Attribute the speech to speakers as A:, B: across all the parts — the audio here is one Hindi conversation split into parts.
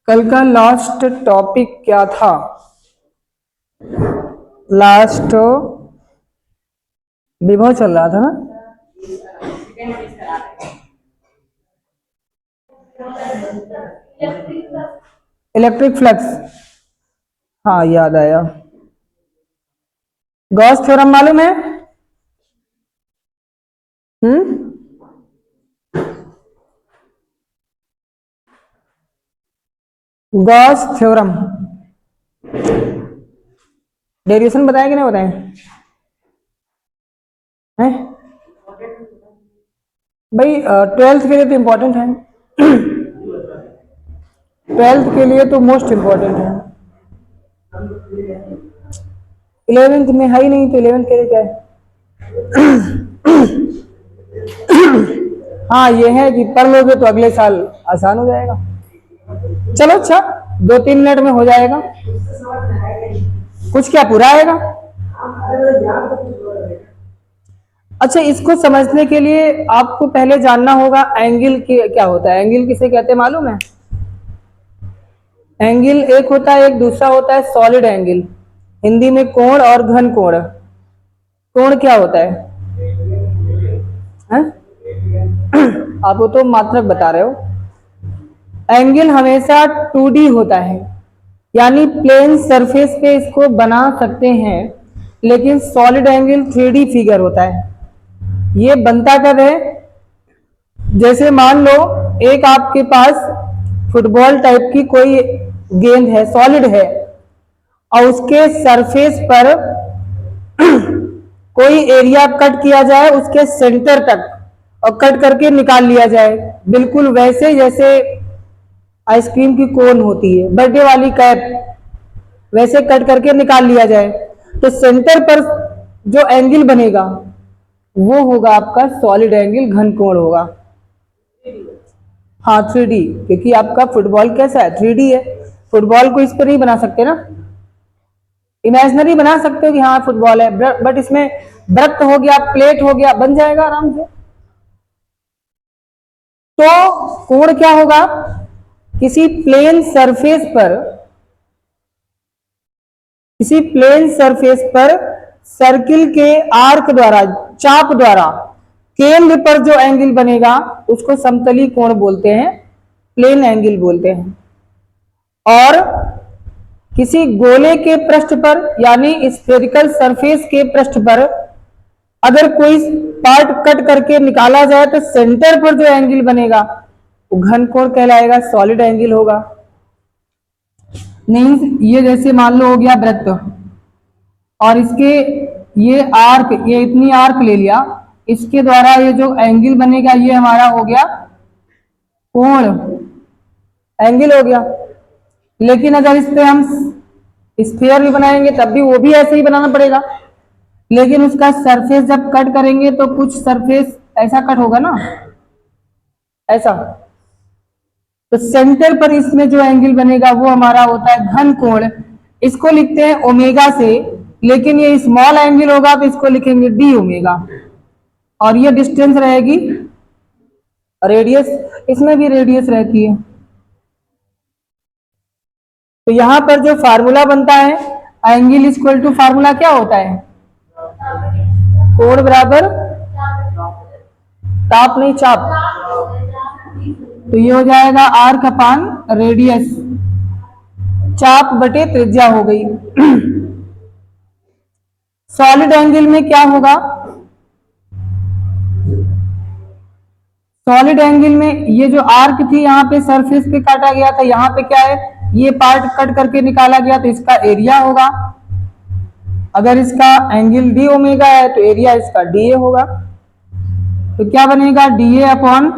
A: कल का लास्ट टॉपिक क्या था? लास्ट विभव चल रहा था ना। इलेक्ट्रिक फ्लक्स, हाँ याद आया। गॉस थ्योरम मालूम है? गॉस थ्योरम डेरिवेशन बताया कि नहीं बताया है भाई? 12th के लिए तो इम्पोर्टेंट है। 12th के लिए तो मोस्ट इम्पोर्टेंट है। 11th में है ही नहीं, तो 11th के लिए क्या है? हाँ ये है कि पढ़ लोगे तो अगले साल आसान हो जाएगा। चलो अच्छा, 2-3 मिनट में हो जाएगा। कुछ क्या पूरा आएगा? अच्छा, इसको समझने के लिए आपको पहले जानना होगा एंगल क्या होता है। एंगल किसे कहते हैं मालूम है? एंगल एक होता है, एक दूसरा होता है सॉलिड एंगल। हिंदी में कोण और घन कोण। कोण क्या होता है? आप वो तो मात्रक बता रहे हो। एंगल हमेशा 2D होता है, यानी प्लेन सरफेस पे इसको बना सकते हैं, लेकिन सॉलिड एंगल 3D फिगर होता है। ये बनता कब है? जैसे मान लो एक आपके पास फुटबॉल टाइप की कोई गेंद है, सॉलिड है, और उसके सरफेस पर कोई एरिया कट किया जाए उसके सेंटर तक, और कट करके निकाल लिया जाए, बिल्कुल वैसे जैसे आइसक्रीम की कोन होती है, बर्थडे वाली कैप, वैसे कट करके निकाल लिया जाए, तो सेंटर पर जो एंगल बनेगा वो होगा आपका सॉलिड एंगल, घन कोण होगा। हाँ 3D, क्योंकि आपका फुटबॉल कैसा है? 3D है। फुटबॉल को इस पर नहीं बना सकते ना, इमेजिनरी बना सकते हो कि हाँ फुटबॉल है, बट इसमें वृत्त हो गया, प्लेट हो गया, बन जाएगा आराम से। तो कोण क्या होगा? किसी प्लेन सरफेस पर, किसी प्लेन सरफेस पर सर्किल के आर्क द्वारा, चाप द्वारा केंद्र पर जो एंगल बनेगा उसको समतली कोण बोलते हैं, प्लेन एंगल बोलते हैं। और किसी गोले के पृष्ठ पर, यानी स्फेरिकल सरफेस के पृष्ठ पर अगर कोई पार्ट कट करके निकाला जाए तो सेंटर पर जो एंगल बनेगा वो घन कोण कहलाएगा, सॉलिड एंगल होगा। मीन्स ये जैसे मान लो हो गया वृत्त, और इसके ये आर्क, ये इतनी आर्क ले लिया, इसके द्वारा ये जो एंगल बनेगा ये हमारा हो गया कोण, एंगल हो गया। लेकिन अगर इस पे हम स्फीयर भी बनाएंगे तब भी वो भी ऐसे ही बनाना पड़ेगा, लेकिन उसका सरफेस जब कट करेंगे तो कुछ सरफेस ऐसा कट होगा ना, ऐसा। तो सेंटर पर इसमें जो एंगल बनेगा वो हमारा होता है घन कोण। इसको लिखते हैं ओमेगा से, लेकिन ये स्मॉल एंगल होगा तो इसको लिखेंगे डी ओमेगा, और ये डिस्टेंस रहेगी रेडियस, इसमें भी रेडियस रहती है। तो यहां पर जो फार्मूला बनता है, एंगल इक्वल टू फार्मूला क्या होता है? कोण बराबर ताप नहीं चाप, तो ये हो जाएगा आर्क अपान रेडियस, चाप बटे त्रिज्या हो गई। सॉलिड एंगल में क्या होगा? सॉलिड एंगल में ये जो आर्क थी यहाँ पे सरफेस पे काटा गया था, यहाँ पे क्या है, ये पार्ट कट करके निकाला गया, तो इसका एरिया होगा। अगर इसका एंगल डी ओमेगा है तो एरिया इसका डी ए होगा। तो क्या बनेगा? D A upon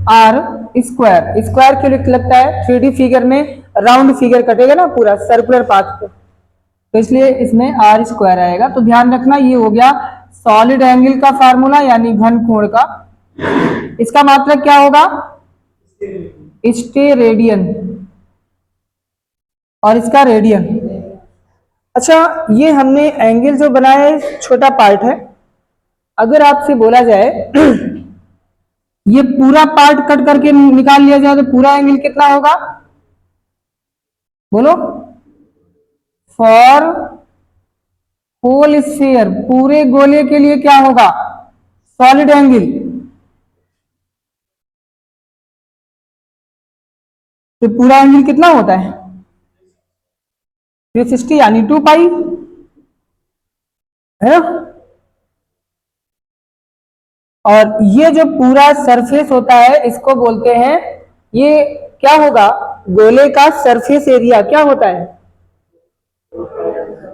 A: R square. Square क्यों लगता है? 3D फिगर में राउंड फिगर कटेगा ना पूरा सर्कुलर पाथ पे, तो इसलिए इसमें आर स्क्वायर आएगा। तो ध्यान रखना, ये हो गया सॉलिड एंगल का फार्मूला, यानी घन कोण का। इसका मात्रक क्या होगा? स्टेरेडियन, और इसका रेडियन। अच्छा, ये हमने एंगल जो बनाया है छोटा पार्ट है। अगर आपसे बोला जाए ये पूरा पार्ट कट करके निकाल लिया जाए तो पूरा एंगल कितना होगा? बोलो, फॉर होल स्फीयर, पूरे गोले के लिए क्या होगा, सॉलिड एंगल। तो पूरा एंगल कितना होता है, 360 यानी 2 पाई है ना। और ये जो पूरा सरफेस होता है इसको बोलते हैं, ये क्या होगा, गोले का सरफेस एरिया क्या होता है,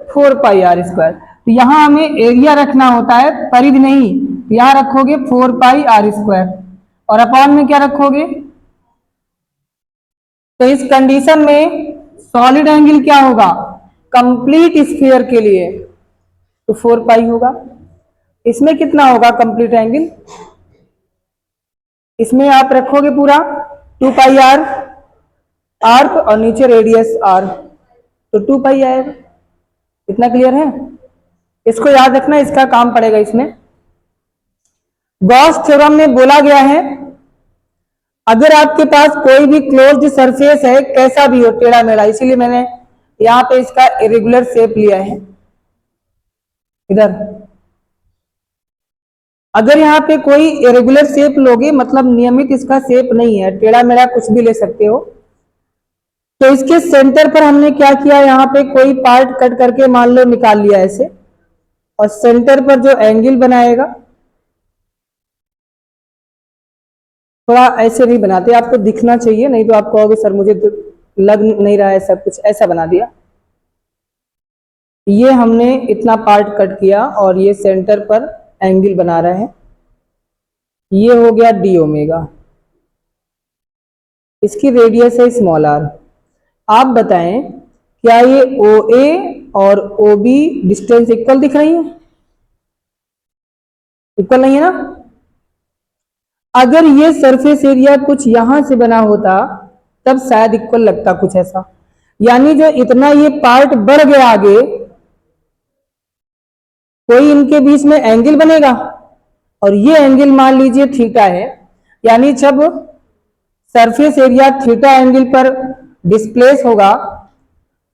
A: 4 पाई r स्क्वायर। तो यहां हमें एरिया रखना होता है, परिधि नहीं। तो यहां रखोगे 4 पाई r स्क्वायर, और अपॉन में क्या रखोगे। तो इस कंडीशन में सॉलिड एंगल क्या होगा, कंप्लीट स्फीयर के लिए तो 4 पाई होगा। इसमें कितना होगा कंप्लीट एंगल, इसमें आप रखोगे पूरा 2 पाई r, आर्क और नीचे रेडियस r, तो 2 पाई आएगा। इतना क्लियर है, इसको याद रखना, इसका काम पड़ेगा इसमें। गॉस थ्योरम में बोला गया है, अगर आपके पास कोई भी क्लोज्ड सरफेस है, कैसा भी हो, टेढ़ा मेढ़ा, इसीलिए मैंने यहां पे इसका इरेगुलर शेप लिया है इधर। अगर यहाँ पे कोई इरेगुलर शेप लोगे, मतलब नियमित इसका शेप नहीं है, टेढ़ा मेढ़ा कुछ भी ले सकते हो, तो इसके सेंटर पर हमने क्या किया, यहाँ पे कोई पार्ट कट करके मान लो निकाल लिया ऐसे, और सेंटर पर जो एंगल बनाएगा, थोड़ा ऐसे नहीं बनाते, आपको दिखना चाहिए, नहीं तो आप कहोगे सर मुझे तो लग नहीं रहा है सब कुछ, ऐसा बना दिया। ये हमने इतना पार्ट कट किया और ये सेंटर पर एंगल बना रहे हैं, ये हो गया डी ओमेगा, इसकी रेडियस है स्मॉल आर। आप बताएं क्या ये ओ ए और ओ बी डिस्टेंस इक्वल दिख रही है, इक्वल नहीं है ना। अगर ये सरफेस एरिया कुछ यहां से बना होता तब शायद इक्वल लगता, कुछ ऐसा, यानी जो इतना ये पार्ट बढ़ गया आगे, कोई इनके बीच में एंगल बनेगा, और ये एंगल मान लीजिए थीटा है, यानी जब सरफेस एरिया थीटा एंगल पर डिस्प्लेस होगा,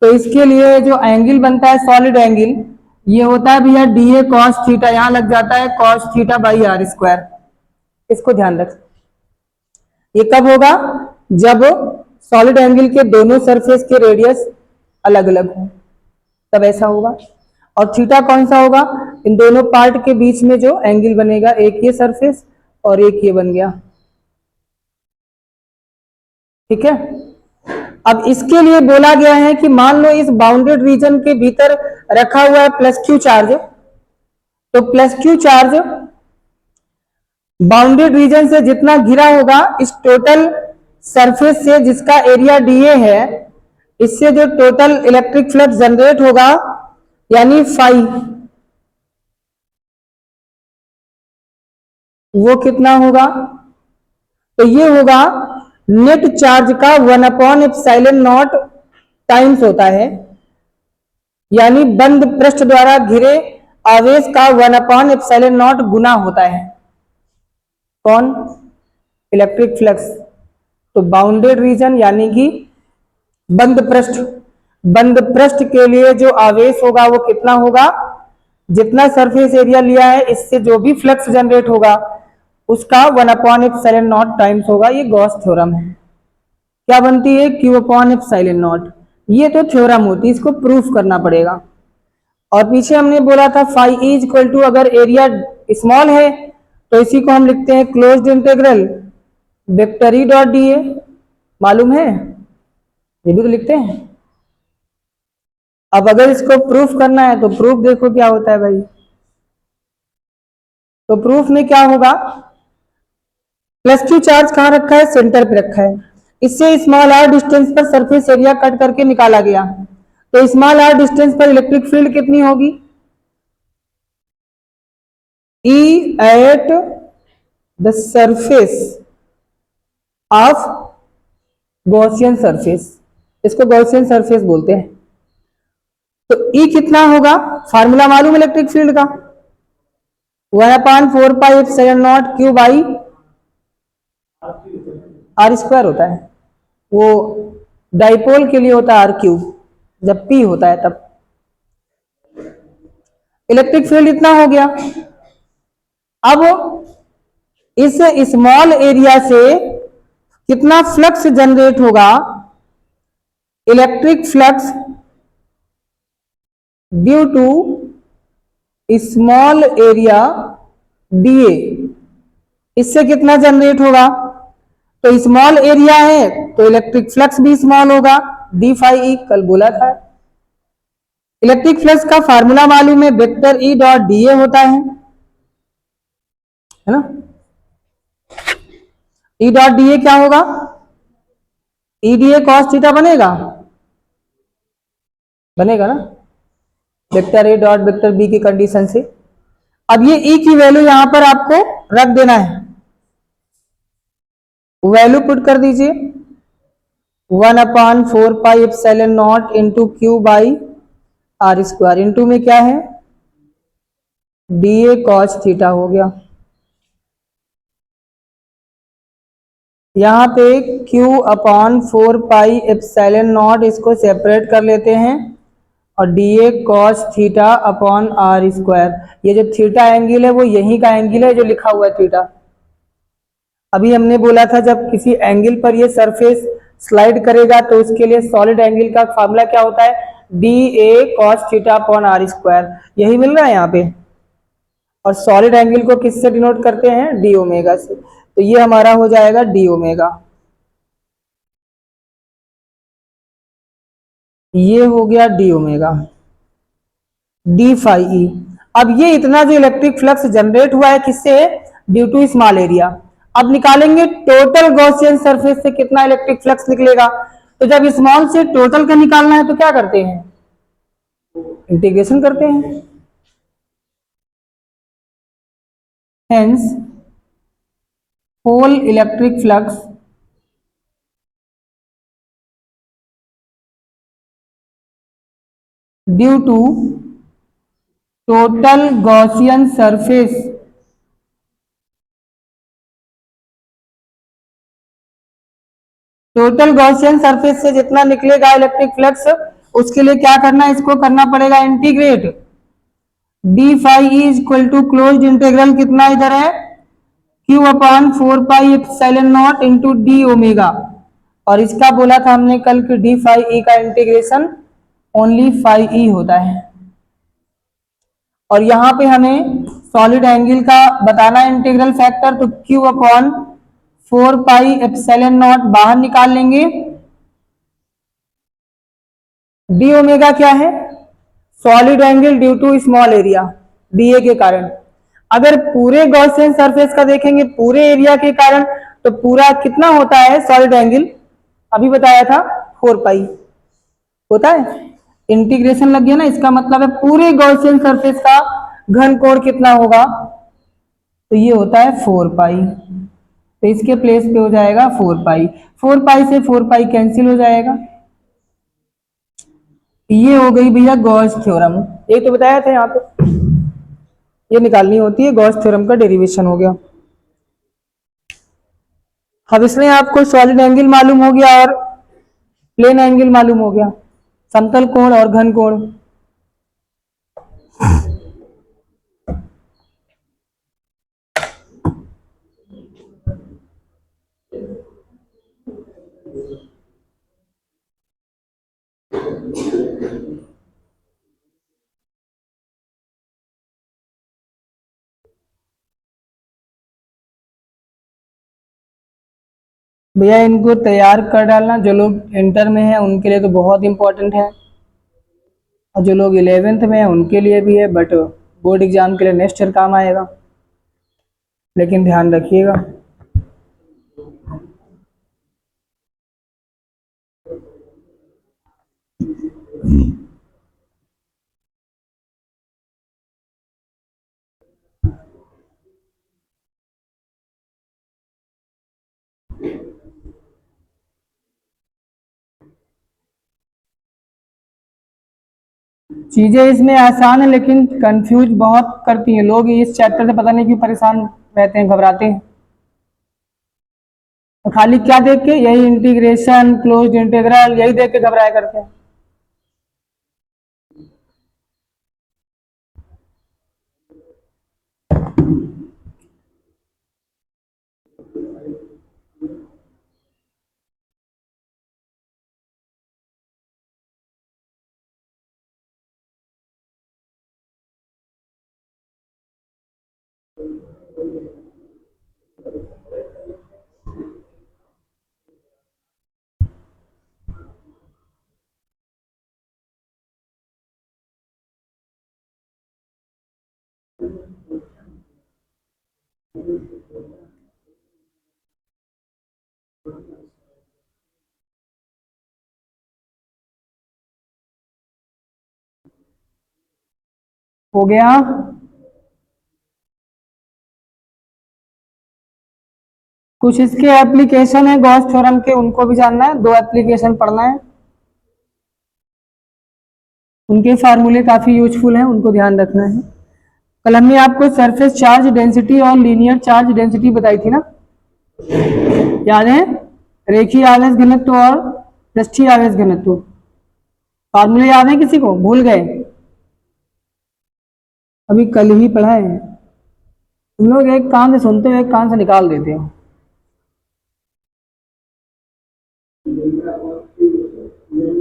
A: तो इसके लिए जो एंगल बनता है सॉलिड एंगल, ये होता है भैया डी ए कॉस थीटा, यहां लग जाता है cos theta by R square, इसको ध्यान रख। ये कब होगा, जब सॉलिड एंगल के दोनों सरफेस के रेडियस अलग अलग हो, तब ऐसा होगा। और थीटा कौन सा होगा, इन दोनों पार्ट के बीच में जो एंगल बनेगा, एक ये सरफेस और एक ये बन गया, ठीक है। अब इसके लिए बोला गया है कि मान लो इस बाउंडेड रीजन के भीतर रखा हुआ है प्लस क्यू चार्ज, तो plus Q charge bounded reason से जितना घिरा होगा, इस टोटल सरफेस से जिसका एरिया डीए है, इससे जो टोटल इलेक्ट्रिक फ्लक्स जनरेट होगा, यानी फाई, वो कितना होगा, तो ये होगा नेट चार्ज का 1/एप्सिलॉन नॉट टाइम्स होता है, यानी बंद पृष्ठ द्वारा घिरे आवेश का 1/एप्सिलॉन नॉट गुना होता है, कौन, इलेक्ट्रिक फ्लक्स। तो बाउंडेड रीजन यानी कि बंद पृष्ठ, बंद पृष्ठ के लिए जो आवेश होगा वो कितना होगा, जितना सरफेस एरिया लिया है इससे जो भी फ्लक्स जनरेट होगा उसका 1/एप्सिलॉन नॉट टाइम्स होगा। ये गॉस थ्योरम है, क्या बनती है, Q/एप्सिलॉन नॉट। ये तो थ्योरम होती है, इसको प्रूफ करना पड़ेगा। और पीछे हमने बोला था फाई इज इक्वल टू, अगर एरिया स्मॉल है तो इसी को हम लिखते हैं closed integral vector E dot D ए, मालूम है, ये भी तो लिखते हैं। अब अगर इसको प्रूफ करना है तो प्रूफ देखो क्या होता है भाई। तो प्रूफ में क्या होगा, प्लस क्यू चार्ज कहां रखा है, सेंटर पे रखा है, इससे स्मॉल आर डिस्टेंस पर सरफेस एरिया कट करके निकाला गया, तो स्मॉल आर डिस्टेंस पर इलेक्ट्रिक फील्ड कितनी होगी, E at the surface of Gaussian surface, इसको गॉसियन सरफेस बोलते हैं। तो E कितना होगा, फार्मूला मालूम इलेक्ट्रिक फील्ड का, 1/4 पाई क्यू बाई आर स्क्वायर होता है, वो डाइपोल के लिए होता है आर क्यूब, जब पी होता है तब। इलेक्ट्रिक फील्ड इतना हो गया। अब इस स्मॉल एरिया से कितना फ्लक्स जनरेट होगा? Electric flux due to small area DA, इससे कितना जनरेट होगा? तो स्मॉल एरिया है तो इलेक्ट्रिक फ्लक्स भी स्मॉल होगा, डी फाई ई, कल बोला था। इलेक्ट्रिक फ्लक्स का फार्मूला मालूम है, vector E dot D A होता है ना। ई डॉट डी ए क्या होगा? E D A cos theta बनेगा, बनेगा ना, vector A dot vector B की कंडीशन से। अब ये ई की वैल्यू यहां पर आपको रख देना है, वैल्यू पुट कर दीजिए 1/4πε0 into Q by R square, into में क्या है डी ए कॉस थीटा हो गया। यहां पे Q/4πε0 इसको सेपरेट कर लेते हैं और D A cos theta upon R square, ये जो थीटा एंगल है वो यही का एंगल है जो लिखा हुआ है थीटा। अभी हमने बोला था जब किसी एंगल पर ये सरफेस स्लाइड करेगा तो उसके लिए सॉलिड एंगल का फार्मूला क्या होता है? D A cos theta upon R square, यही मिल रहा है यहाँ पे। और सॉलिड एंगल को किससे डिनोट करते हैं? डी ओमेगा से, तो ये हमारा हो जाएगा डी ओमेगा, ये हो गया D omega D phi E. अब ये इतना जो इलेक्ट्रिक फ्लक्स जनरेट हुआ है किससे? Due to small area. अब निकालेंगे टोटल गॉसियन सरफेस से कितना इलेक्ट्रिक फ्लक्स निकलेगा। तो जब स्मॉल से टोटल का निकालना है तो क्या करते हैं? इंटीग्रेशन करते हैं। Hence whole electric flux due to total Gaussian surface total Gaussian surface से जितना निकलेगा इलेक्ट्रिक फ्लक्स उसके लिए क्या करना है? इसको करना पड़ेगा integrate. D phi E equal to closed integral कितना इधर है? Q/4πε0 इंटू डी ओमेगा, और इसका बोला था हमने कल कि डी फाई ई का इंटीग्रेशन ओनली फाई ई होता है। और यहां पे हमें सॉलिड एंगल का बताना है इंटीग्रल फैक्टर, तो Q/4πε0 बाहर निकाल लेंगे। डी ओमेगा क्या है? Solid angle due to small area D A के कारण। अगर पूरे गॉसियन सरफेस का देखेंगे पूरे एरिया के कारण, तो पूरा कितना होता है सॉलिड एंगल? अभी बताया था 4 पाई होता है। इंटीग्रेशन लग गया ना, इसका मतलब है पूरे गॉसियन सरफेस का घन कोण कितना होगा? तो ये होता है 4 पाई, तो इसके प्लेस पे हो जाएगा 4 पाई। 4 पाई से 4 पाई कैंसिल हो जाएगा। ये हो गई भैया गॉस थ्योरम, ये तो बताया था यहाँ पे, ये निकालनी होती है, गॉस थ्योरम का डेरिवेशन हो गया। अब इसमें आपको सॉलिड एंगल मालूम हो गया और प्लेन एंगल मालूम हो गया, समतल कोण और घन कोण। भैया इनको तैयार कर डालना, जो लोग इंटर में है उनके लिए तो बहुत इंपॉर्टेंट है, और जो लोग 11th में है उनके लिए भी है, बट बोर्ड एग्जाम के लिए नेक्स्ट ईयर काम आएगा, लेकिन ध्यान रखिएगा। चीजें इसमें आसान है लेकिन कंफ्यूज बहुत करती हैं लोग, इस चैप्टर से पता नहीं क्यों परेशान रहते हैं, घबराते हैं। तो खाली क्या देख के, यही इंटीग्रेशन, क्लोज्ड इंटीग्रल, यही देख के घबराया करते हैं। हो गया। कुछ इसके एप्लीकेशन है गॉस थ्योरम के, उनको भी जानना है, 2 एप्लीकेशन पढ़ना है। उनके फार्मूले काफी यूजफुल हैं, उनको ध्यान रखना है। कल हमने आपको सरफेस चार्ज डेंसिटी और लीनियर चार्ज डेंसिटी बताई थी ना, याद है? रेखीय आवेश घनत्व और पृष्ठीय आवेश घनत्व, फार्मूले याद है किसी को? भूल गए? अभी कल ही पढ़ा है। तुम लोग एक कान से सुनते हो, एक कान से निकाल देते हो।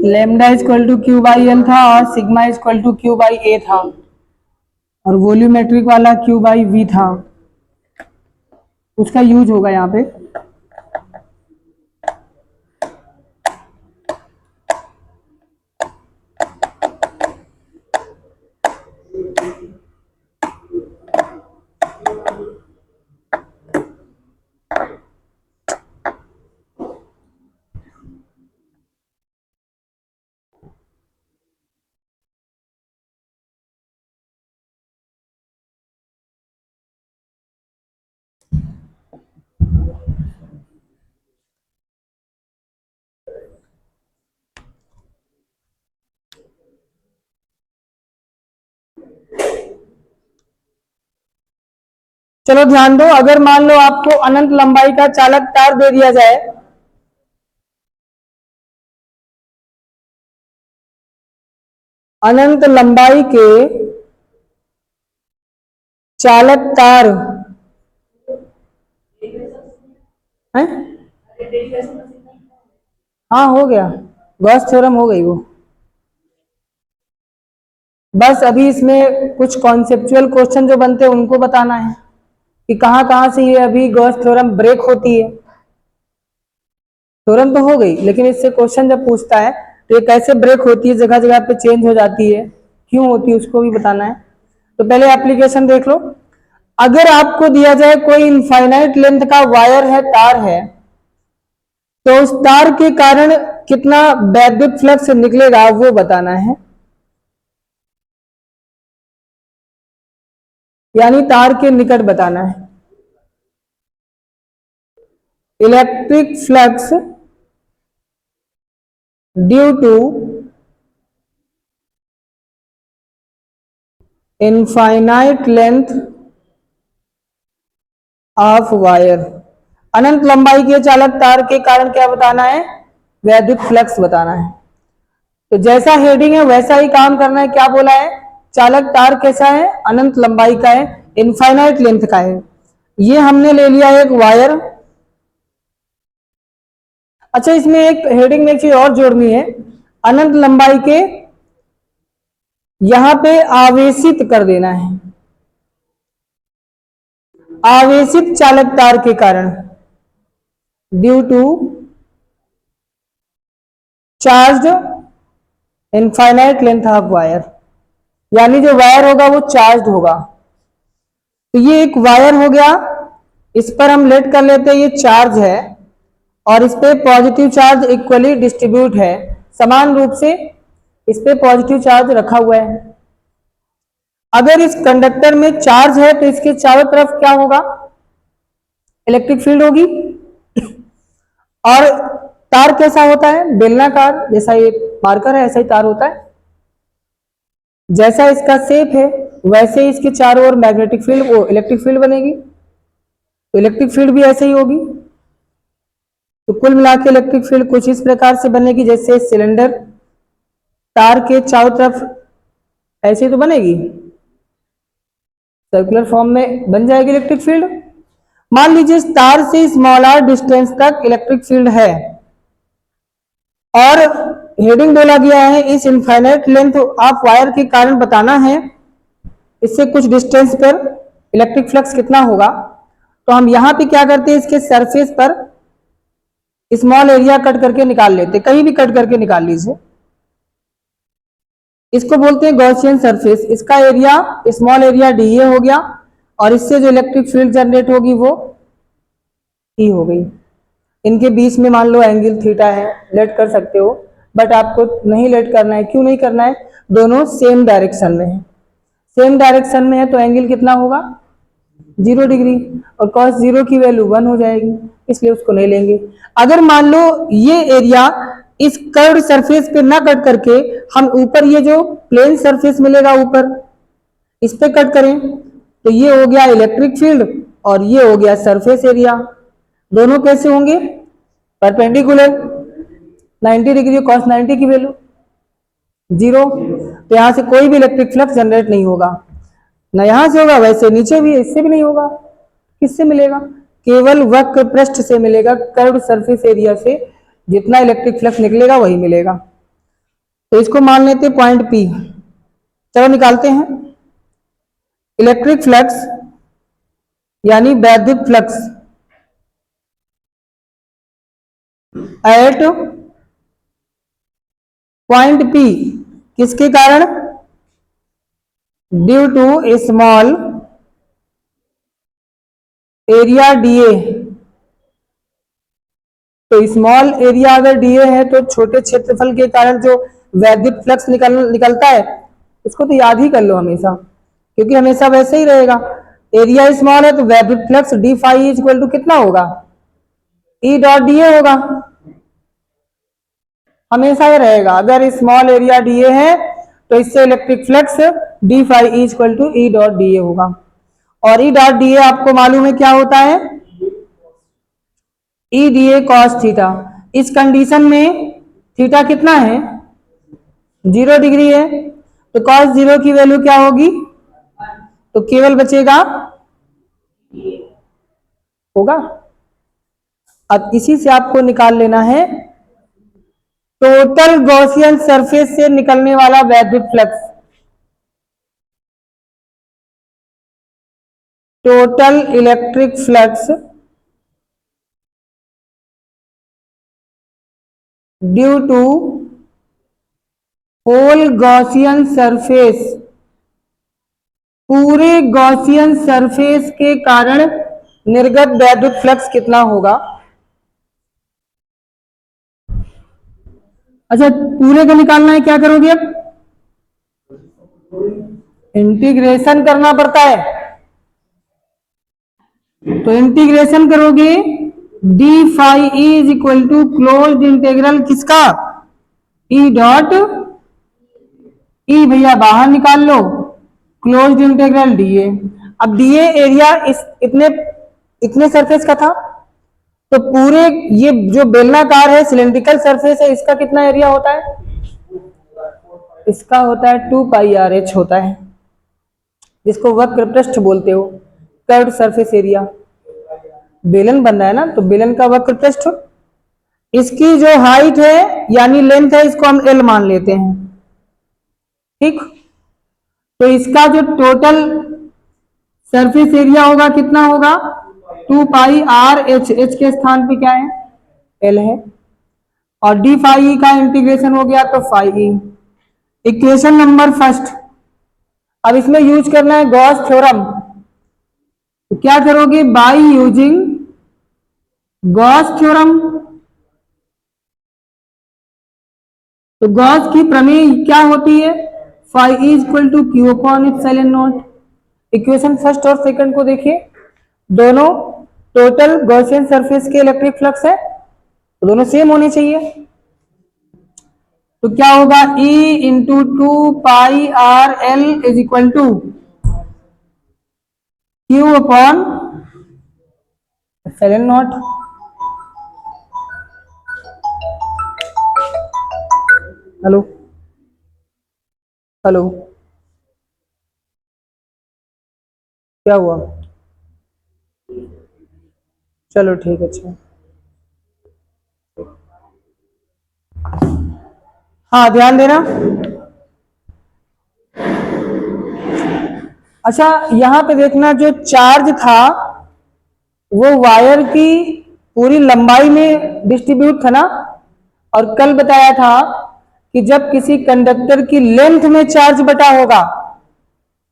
A: Lambda equal to Q by L था और sigma equal to Q by A था, और वॉल्यूमेट्रिक वाला क्यू बाई वी था, उसका यूज होगा यहाँ पे। चलो ध्यान दो, अगर मान लो आपको अनंत लंबाई का चालक तार दे दिया जाए, अनंत लंबाई के चालक तार है? हाँ हो गया, गॉस थ्योरम हो गई वो। बस अभी इसमें कुछ कॉन्सेप्चुअल क्वेश्चन जो बनते हैं उनको बताना है कि कहाँ कहाँ से ये अभी गॉस थ्योरम ब्रेक होती है। थ्योरम तो हो गई, लेकिन इससे क्वेश्चन जब पूछता है तो ये कैसे ब्रेक होती है, जगह जगह पे चेंज हो जाती है, क्यों होती है, उसको भी बताना है। तो पहले एप्लीकेशन देख लो। अगर आपको दिया जाए कोई इनफाइनाइट लेंथ का वायर है, तार है, तो उस तार के कारण कितना वैद्युत फ्लक्स निकलेगा वो बताना है, यानी तार के निकट बताना है। Electric flux due to infinite length of wire, अनंत लंबाई के चालक तार के कारण क्या बताना है? वैद्युत फ्लक्स बताना है। तो जैसा हेडिंग है वैसा ही काम करना है। क्या बोला है? चालक तार कैसा है? अनंत लंबाई का है, इनफाइनाइट लेंथ का है। ये हमने ले लिया एक वायर। अच्छा, इसमें एक हेडिंग में एक चीज और जोड़नी है, अनंत लंबाई के यहां पे आवेशित कर देना है, आवेशित चालक तार के कारण, due to charge infinite length of wire, यानी जो वायर होगा वो चार्ज होगा। तो ये एक वायर हो गया, इस पर हम लेट कर लेते हैं, ये चार्ज है और इस पे पॉजिटिव चार्ज इक्वली डिस्ट्रीब्यूट है, समान रूप से इस पे पॉजिटिव चार्ज रखा हुआ है। अगर इस कंडक्टर में चार्ज है तो इसके चारों तरफ क्या होगा? इलेक्ट्रिक फील्ड होगी। और तार कैसा होता है? बेलनाकार, जैसा ये मार्कर है ऐसा ही तार होता है। जैसा इसका शेप है वैसे ही इसके चारों ओर मैग्नेटिक फील्ड, वो इलेक्ट्रिक फील्ड बनेगी, तो इलेक्ट्रिक फील्ड भी ऐसे ही होगी। तो कुल मिला के इलेक्ट्रिक फील्ड कुछ इस प्रकार से बनेगी, जैसे सिलेंडर तार के चारों तरफ ऐसे तो बनेगी, सर्कुलर फॉर्म में बन जाएगी इलेक्ट्रिक फील्ड। मान लीजिए तार से स्मॉल आर डिस्टेंस तक इलेक्ट्रिक फील्ड है और हेडिंग बोला गया है इस इनफाइनाइट लेंथ ऑफ वायर के कारण बताना है इससे कुछ डिस्टेंस पर इलेक्ट्रिक फ्लक्स कितना होगा। तो हम यहां पे क्या करते हैं, इसके सरफेस पर स्मॉल एरिया कट करके निकाल लेते, कहीं भी कट करके निकाल लीजिए। इसको बोलते हैं गॉसियन सरफेस। इसका एरिया स्मॉल एरिया डीए हो गया और इससे जो इलेक्ट्रिक फील्ड जनरेट होगी वो ई हो गई। इनके बीच में मान लो एंगल थीटा है, लेट कर सकते हो, बट आपको नहीं लेट करना है। क्यों नहीं करना है, दोनों सेम डायरेक्शन में है। सेम डायरेक्शन में है तो एंगल कितना होगा 0 डिग्री और cos 0 की वैल्यू 1 हो जाएगी, इसलिए उसको नहीं लेंगे। अगर मान लो ये एरिया इस कर्व्ड सरफेस पे ना कट करके हम ऊपर ये जो प्लेन सरफेस मिलेगा ऊपर इस पे कट करें तो ये हो गया इलेक्ट्रिक फील्ड और ये हो गया सरफेस एरिया। दोनों कैसे होंगे, परपेंडिकुलर, 90 डिग्री cos 90 की वैल्यू 0, तो यहां से कोई भी इलेक्ट्रिक फ्लक्स जनरेट नहीं होगा, ना यहां से होगा वैसे नीचे भी, इससे भी नहीं होगा। किससे मिलेगा, केवल वक्र पृष्ठ से मिलेगा, कर्व्ड सरफेस एरिया से जितना इलेक्ट्रिक फ्लक्स निकलेगा वही मिलेगा। तो इसको मान लेते हैं पॉइंट पी। चलो निकालते हैं इलेक्ट्रिक फ्लक्स यानी वैद्युत फ्लक्स एट पॉइंट पी किसके कारण, due to small area DA. तो स्मॉल एरिया अगर डीए है तो छोटे क्षेत्रफल के कारण जो वैद्युत फ्लक्स निकलता है उसको तो याद ही कर लो हमेशा, क्योंकि हमेशा वैसे ही रहेगा। एरिया स्मॉल है तो वैद्युत flux D phi is equal to कितना होगा, ई डॉट डीए होगा, हमेशा ही रहेगा। अगर स्मॉल एरिया डीए है तो इससे electric flux D phi is equal to E dot DA होगा। और ई डॉट डीए आपको मालूम है क्या होता है, ई डीए कॉस थीटा। इस कंडीशन में थीटा कितना है 0 डिग्री है, तो कॉस 0 की वैल्यू क्या होगी, तो केवल बचेगा होगा। अब इसी से आपको निकाल लेना है टोटल गॉसियन सरफेस से निकलने वाला वैद्युत flux. Total electric flux due to whole Gaussian surface, पूरे गॉसियन सरफेस के कारण निर्गत वैद्युत फ्लक्स कितना होगा। अच्छा पूरे का निकालना है, क्या करोगे अब, इंटीग्रेशन करना पड़ता है। तो इंटीग्रेशन करोगे D phi is equal to closed integral किसका, ई डॉट ई, भैया बाहर निकाल लो, क्लोज्ड इंटीग्रल डीए। अब डीए एरिया इस इतने सरफेस का था, तो पूरे ये जो बेलनाकार है सिलेंड्रिकल सरफेस है इसका कितना एरिया होता है, इसका होता है 2 पाई आर एच होता है, जिसको वक्र पृष्ठ बोलते हो, कर्व्ड सरफेस एरिया। बेलन बन रहा है ना, तो बेलन का वक्र पृष्ठ, इसकी जो हाइट है यानी लेंथ है इसको हम एल मान लेते हैं, ठीक। तो इसका जो टोटल सरफेस एरिया होगा कितना होगा 2 पाई आर एच, एच के स्थान पे क्या है एल है, और डी फाई का इंटीग्रेशन हो गया तो फाई। इक्वेशन नंबर फर्स्ट, अब इसमें यूज करना है गॉस थ्योरम। तो क्या करोगे, बाय यूजिंग गॉस थ्योरम। तो गॉस की प्रमेय क्या होती है, phi is equal to Q upon epsilon naught. Equation first और सेकंड को देखिए, दोनों टोटल गॉसियन सरफेस के इलेक्ट्रिक फ्लक्स है तो दोनों सेम होने चाहिए। तो क्या होगा, E into 2 pi R L is equal to Q upon epsilon naught. Hello hello, क्या हुआ? चलो ठीक है, अच्छा। हाँ, ध्यान देना। अच्छा, यहाँ पे देखना, जो चार्ज था वो वायर की पूरी लंबाई में डिस्ट्रीब्यूट था ना। और कल बताया था कि जब किसी कंडक्टर की लेंथ में चार्ज बटा होगा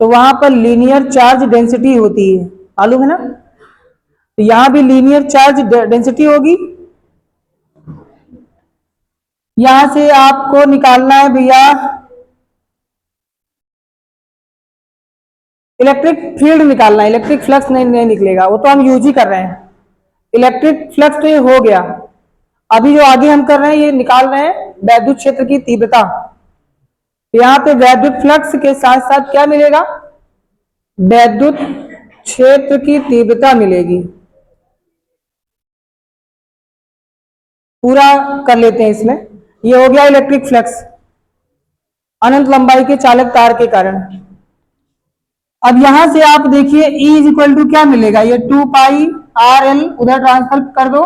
A: तो वहां पर लीनियर चार्ज डेंसिटी होती है, मालूम है ना। तो यहां भी लीनियर चार्ज डेंसिटी होगी। यहां से आपको निकालना है भैया इलेक्ट्रिक फील्ड निकालना है, इलेक्ट्रिक फ्लक्स नहीं निकलेगा, वो तो हम यूज ही कर रहे हैं। इलेक्ट्रिक फ्लक्स तो ये हो गया। अभी जो आगे हम कर रहे हैं ये निकाल रहे हैं वैद्युत क्षेत्र की तीव्रता। यहाँ पे वैद्युत फ्लक्स के साथ साथ क्या मिलेगा? वैद्युत क्षेत्र की तीव्रता मिलेगी। पूरा कर लेते हैं इसमें। ये हो गया इलेक्ट्रिक फ्लक्स अनंत लंबाई के चालक तार के कारण। अब यहां से आप देखिए E इज इक्वल टू क्या मिलेगा, ये 2 पाई R L उधर ट्रांसफर कर दो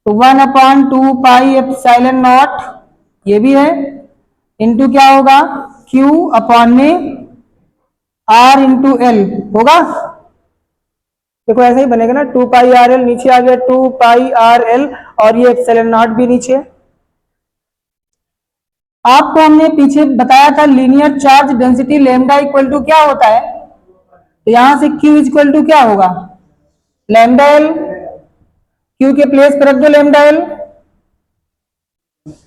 A: तो 1/2 पाई एप्सिलॉन नॉट, ये भी है, इंटू क्या होगा Q अपॉन में R इंटू एल होगा। देखो ऐसा ही बनेगा ना, 2 पाई R L नीचे आ गया 2 पाई R L, और ये एप्सिलॉन नॉट भी नीचे। आपको हमने पीछे बताया था linear charge density lambda equal to क्या होता है, तो यहां से Q इक्वल टू क्या होगा, लैम्डा एल। Q के प्लेस पर रख दो लैम्डा एल,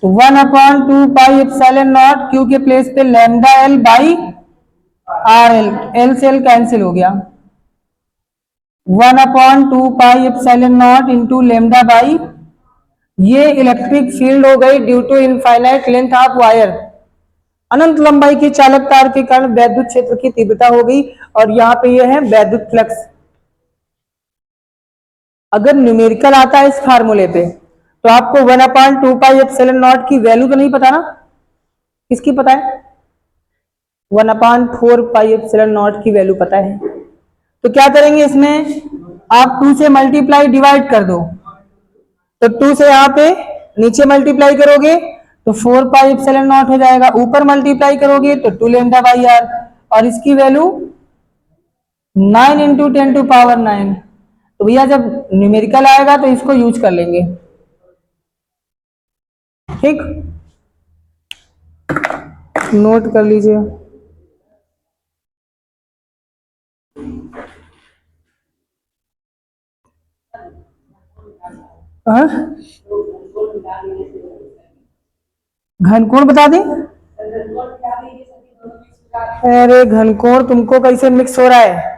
A: तो 1/2 पाई एप्सिलॉन नॉट Q के प्लेस पे lambda L by R L, L से एल कैंसिल हो गया, 1/2 pi epsilon naught into lambda by, ये इलेक्ट्रिक फील्ड हो गई due to infinite length of wire, अनंत लंबाई के चालक तार के कारण वैद्युत क्षेत्र की तीव्रता हो गई। और यहाँ पे ये है वैद्युत फ्लक्स। अगर न्यूमेरिकल आता है इस फार्मूले पे तो आपको 1/2 पाई एप्सिलॉन नॉट की वैल्यू तो नहीं पता ना, किसकी पता है? 1/4 पाई एप्सिलॉन नॉट की वैल्यू पता है। तो क्या करेंगे इसमें, आप 2 से मल्टीप्लाई डिवाइड कर दो, तो 2 से यहाँ पे नीचे मल्टीप्लाई करोगे तो 4 पाई एप्सिलॉन नॉट हो जाएगा, ऊपर मल्टीप्लाई करोगे तो 2 लैम्डा बाई R, और इसकी वैल्यू 9 × 10⁻⁹। तो भैया जब न्यूमेरिकल आएगा तो इसको यूज कर लेंगे, ठीक, नोट कर लीजिए। हाँ? घनकोण बता दें? अरे घनकोण तुमको कैसे मिक्स हो रहा है,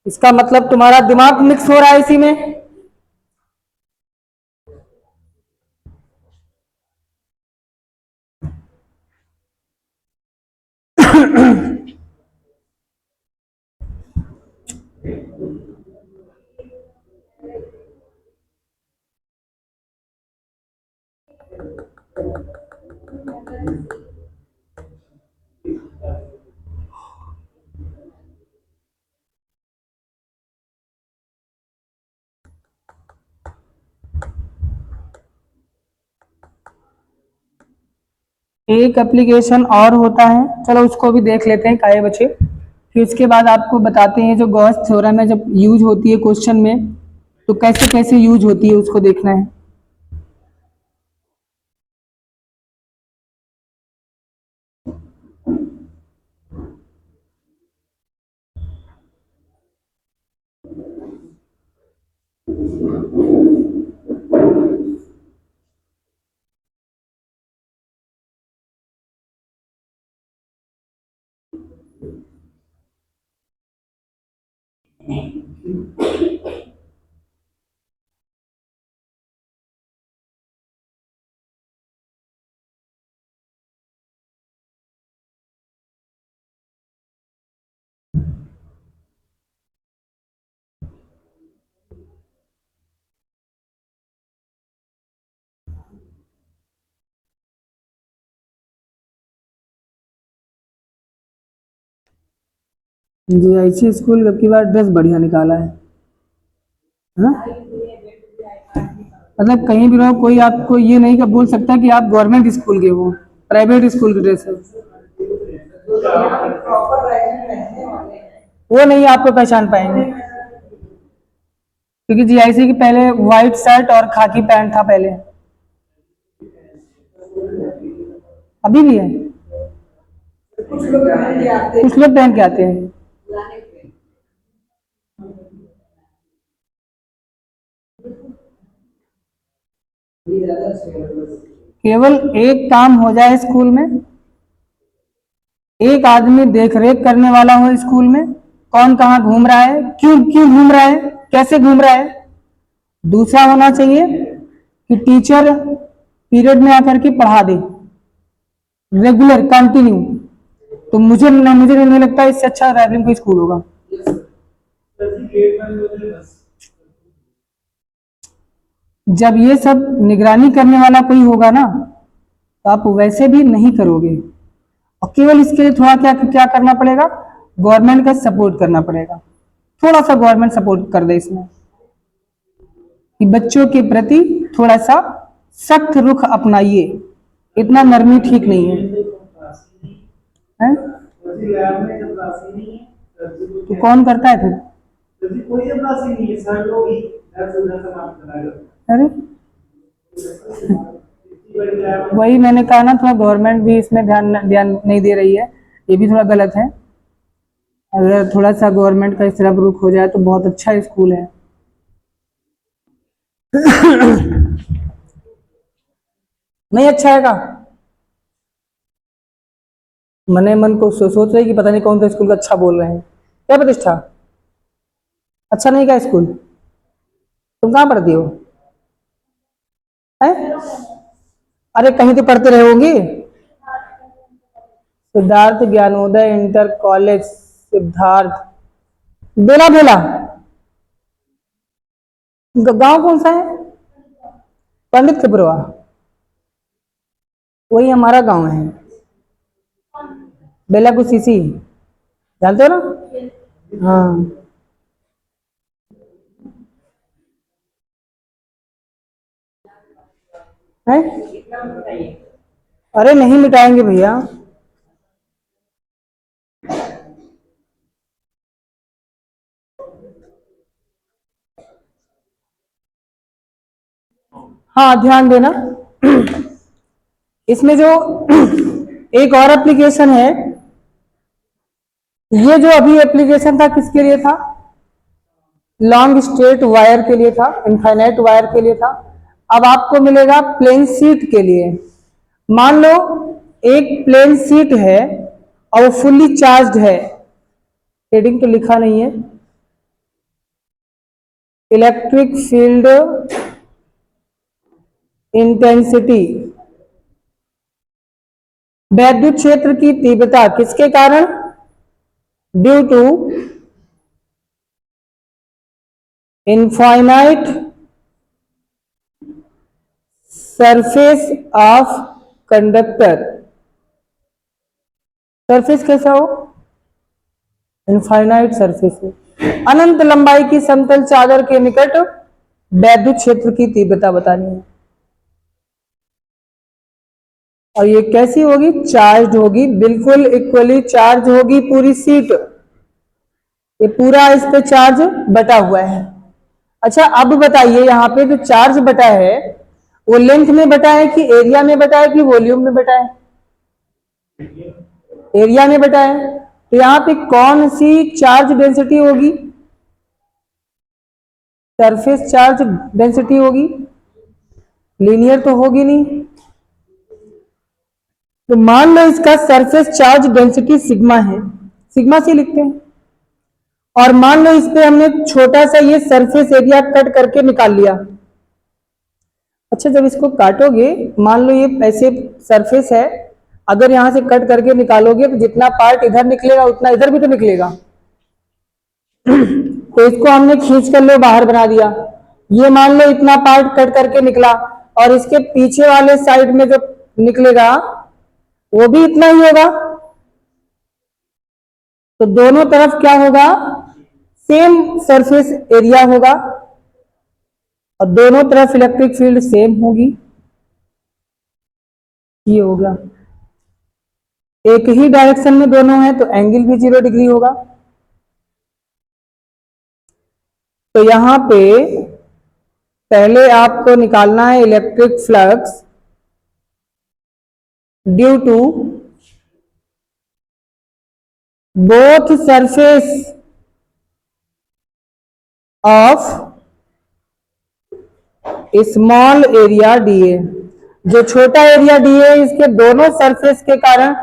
A: इसका मतलब तुम्हारा दिमाग मिक्स हो रहा है इसी में। एक एप्लीकेशन और होता है, चलो उसको भी देख लेते हैं काहे बचे, फिर उसके बाद आपको बताते हैं जो गॉस थ्योरम है जब यूज होती है क्वेश्चन में तो कैसे कैसे यूज होती है उसको देखना है। जीआईसी स्कूल अब की बार ड्रेस बढ़िया निकाला है ना। मतलब कहीं भी रहो कोई आपको ये नहीं का बोल सकता कि आप गवर्नमेंट स्कूल के हो, प्राइवेट स्कूल की ड्रेस है। वो नहीं आपको पहचान पाएंगे, क्योंकि जीआईसी की पहले व्हाइट शर्ट और खाकी पैंट था पहले, अभी भी है। कुछ लोग पहन के आते हैं। केवल एक काम हो जाए स्कूल में, एक आदमी देख रेख करने वाला हो स्कूल में, कौन कहाँ घूम रहा है, क्यों क्यों घूम रहा है, कैसे घूम रहा है। दूसरा होना चाहिए कि टीचर पीरियड में आकर के पढ़ा दे, रेगुलर कंटिन्यू। तो मुझे नहीं लगता इससे अच्छा रैवलिंग कोई स्कूल होगा। जब ये सब निगरानी करने वाला कोई होगा ना, तो आप वैसे भी नहीं करोगे। और केवल इसके लिए थोड़ा क्या क्या करना पड़ेगा, गवर्नमेंट का सपोर्ट करना पड़ेगा। थोड़ा सा गवर्नमेंट सपोर्ट कर दे इसमें, कि बच्चों के प्रति थोड़ा सा सख्त रुख अपनाइए। इतना नरमी ठीक नहीं है? तो कौन करता है फिर? अरे वही मैंने कहा ना, थोड़ा गवर्नमेंट भी इसमें ध्यान नहीं दे रही है, ये भी थोड़ा गलत है। अगर थोड़ा सा गवर्नमेंट का इस तरफ रुख हो जाए तो बहुत अच्छा स्कूल है। नहीं अच्छा है का? मने मन को सोच रही कि पता नहीं कौन सा स्कूल का अच्छा बोल रहे हैं। क्या प्रतिष्ठा अच्छा नहीं का स्कूल? तुम कहाँ पढ़ती हो? है? अरे कहीं तो पढ़ते रहोगी। सिद्धार्थ ज्ञानोदय इंटर कॉलेज, सिद्धार्थ बेला बेला। गांव कौन सा है? पंडित खिपरवा, वही हमारा गांव है। बेला को सीसी जानते हो ना? हाँ। है? अरे नहीं मिटाएंगे भैया। हाँ ध्यान देना, इसमें जो एक और एप्लीकेशन है, ये जो अभी एप्लीकेशन था किसके लिए था? लॉन्ग स्ट्रेट वायर के लिए था, इनफाइनाइट वायर के लिए था। अब आपको मिलेगा प्लेन सीट के लिए। मान लो एक प्लेन सीट है और वो फुल्ली चार्ज है, हेडिंग तो लिखा नहीं है, इलेक्ट्रिक फील्ड इंटेंसिटी, वैद्युत क्षेत्र की तीव्रता किसके कारण? Due to infinite surface of conductor. Surface कैसा हो? इनफाइनाइट सरफेस है। अनंत लंबाई की समतल चादर के निकट वैद्युत क्षेत्र की तीव्रता बतानी है। और ये कैसी होगी? चार्ज होगी, बिल्कुल इक्वली चार्ज होगी पूरी सीट। ये पूरा इस पे चार्ज बटा हुआ है। अच्छा अब बताइए, यहाँ पे जो चार्ज बटा है वो लेंथ में बटा है कि एरिया में बटा है कि वॉल्यूम में बटा है? एरिया में बटा है। तो यहाँ पे कौन सी चार्ज डेंसिटी होगी? सरफेस चार्ज डेंसिटी होगी, लीनियर तो होगी नहीं। तो मान लो इसका सरफेस चार्ज डेंसिटी सिग्मा है, सिग्मा से लिखते हैं। और मान लो इस पे हमने छोटा सा ये सरफेस एरिया कट करके निकाल लिया। अच्छा जब इसको काटोगे, मान लो ये ऐसे सरफेस है, अगर यहां से कट करके निकालोगे तो जितना पार्ट इधर निकलेगा उतना इधर भी तो निकलेगा। तो इसको हमने खींच कर लो बाहर बना दिया। ये मान लो इतना पार्ट कट करके निकला, और इसके पीछे वाले साइड में जो निकलेगा वो भी इतना ही होगा। तो दोनों तरफ क्या होगा, सेम सरफेस एरिया होगा और दोनों तरफ इलेक्ट्रिक फील्ड सेम होगी। ये हो गया, एक ही डायरेक्शन में दोनों है तो एंगल भी 0 डिग्री होगा। तो यहां पे पहले आपको निकालना है electric flux due to both surface of small area DA. जो छोटा एरिया डीए इसके दोनों सरफेस के कारण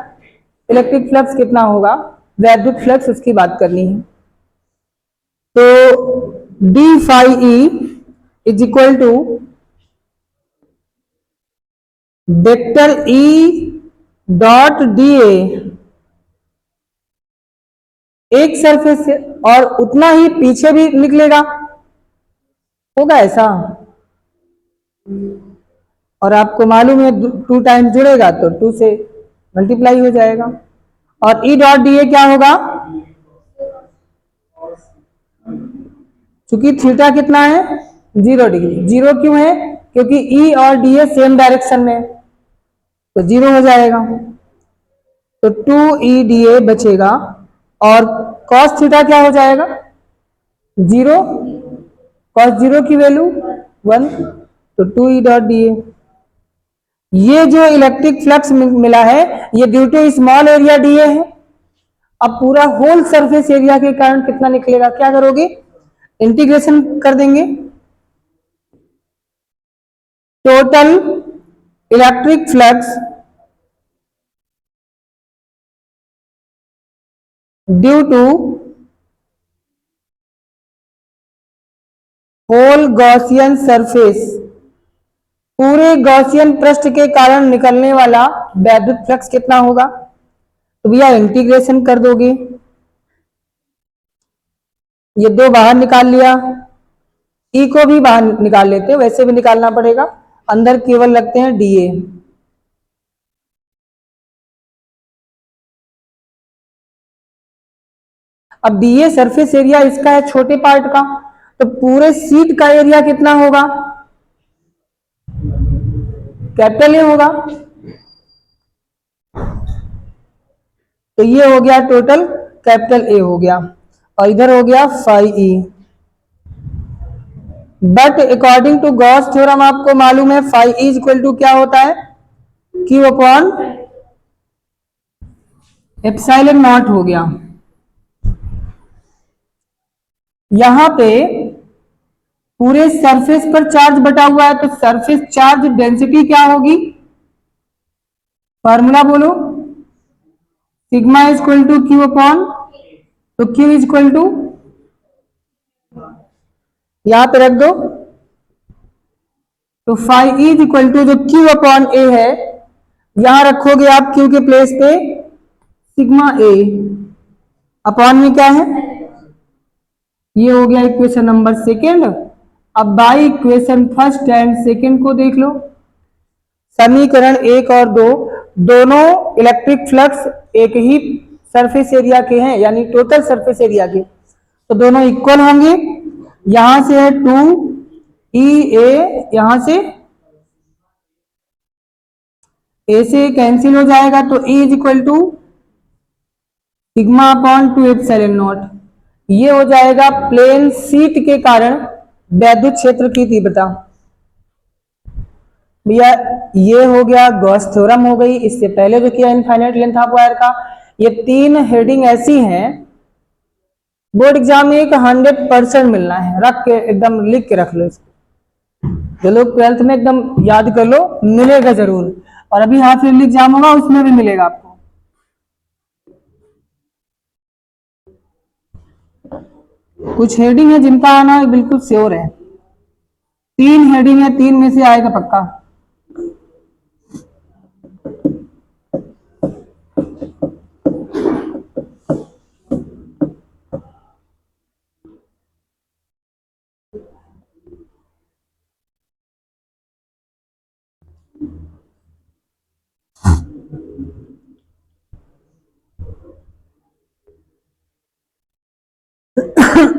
A: इलेक्ट्रिक फ्लक्स कितना होगा, वैद्युत फ्लक्स, उसकी बात करनी है। तो D phi E is equal to vector E dot D एक सरफेस से और उतना ही पीछे भी निकलेगा, होगा ऐसा। और आपको मालूम है 2 टाइम्स जुड़ेगा तो 2 से मल्टीप्लाई हो जाएगा। और ई डॉट डी क्या होगा, चूंकि थीटा कितना है 0 डिग्री, 0 क्यों है, क्योंकि ई और डी सेम डायरेक्शन में, तो 0 हो जाएगा। तो 2 बचेगा और cos थीटा क्या हो जाएगा 0, cos 0 की वैल्यू 1, तो 2 डॉट डी। ये जो इलेक्ट्रिक फ्लक्स मिला है ये due to small area D है। अब पूरा होल सरफेस एरिया के कारण कितना निकलेगा, क्या करोगे, इंटीग्रेशन कर देंगे। Total electric flux due to whole Gaussian surface, पूरे गॉसियन पृष्ठ के कारण निकलने वाला वैद्युत फ्लक्स कितना होगा, तो भैया इंटीग्रेशन कर दोगे। ये 2 बाहर निकाल लिया, ई को भी बाहर निकाल लेते हैं, वैसे भी निकालना पड़ेगा, अंदर केवल लगते हैं डीए। अब डीए सरफेस एरिया इसका है छोटे पार्ट का, तो पूरे सीट का एरिया कितना होगा, कैपिटल ए होगा। तो ये हो गया टोटल कैपिटल ए हो गया और इधर हो गया phi E. But according to Gauss theorem आपको मालूम है फाई ई इक्वल टू क्या होता है, क्यू अपॉन एप्सिलॉन नॉट हो गया। यहां पे पूरे सरफेस पर चार्ज बटा हुआ है तो सरफेस चार्ज डेंसिटी क्या होगी, फॉर्मूला बोलो, sigma is equal to Q upon, तो क्यू इज इक्वल टू यहां पे रख दो, तो फाई इज इक्वल टू जो क्यू अपॉन ए है यहां रखोगे आप क्यू के प्लेस पे सिग्मा ए, अपॉन में क्या है, ये हो गया इक्वेशन नंबर सेकेंड। अब by equation first and second को देख लो, समीकरण 1 और 2 दोनों इलेक्ट्रिक फ्लक्स एक ही सरफेस एरिया के हैं, यानी टोटल सरफेस एरिया के, तो दोनों इक्वल होंगे। यहां से है 2 यहां से ए से कैंसिल हो जाएगा, तो E is equal to sigma upon 2 epsilon naught. ये हो जाएगा प्लेन सीट के कारण वैद्युत क्षेत्र की तीव्रता। भैया ये हो गया गॉस थ्योरम हो गई, इससे पहले जो किया इनफाइनाइट लेंथ ऑफ वायर का। ये 3 हेडिंग ऐसी हैं बोर्ड एग्जाम में 100% मिलना है, रख के एकदम लिख के रख लो इसको, जो लोग 12th में एकदम याद कर लो, मिलेगा जरूर। और अभी हाफ ईयरली एग्जाम होगा उसमें भी मिलेगा आपको। कुछ हेडिंग है जिनका आना बिल्कुल श्योर है, 3 हेडिंग है, 3 में से आएगा पक्का।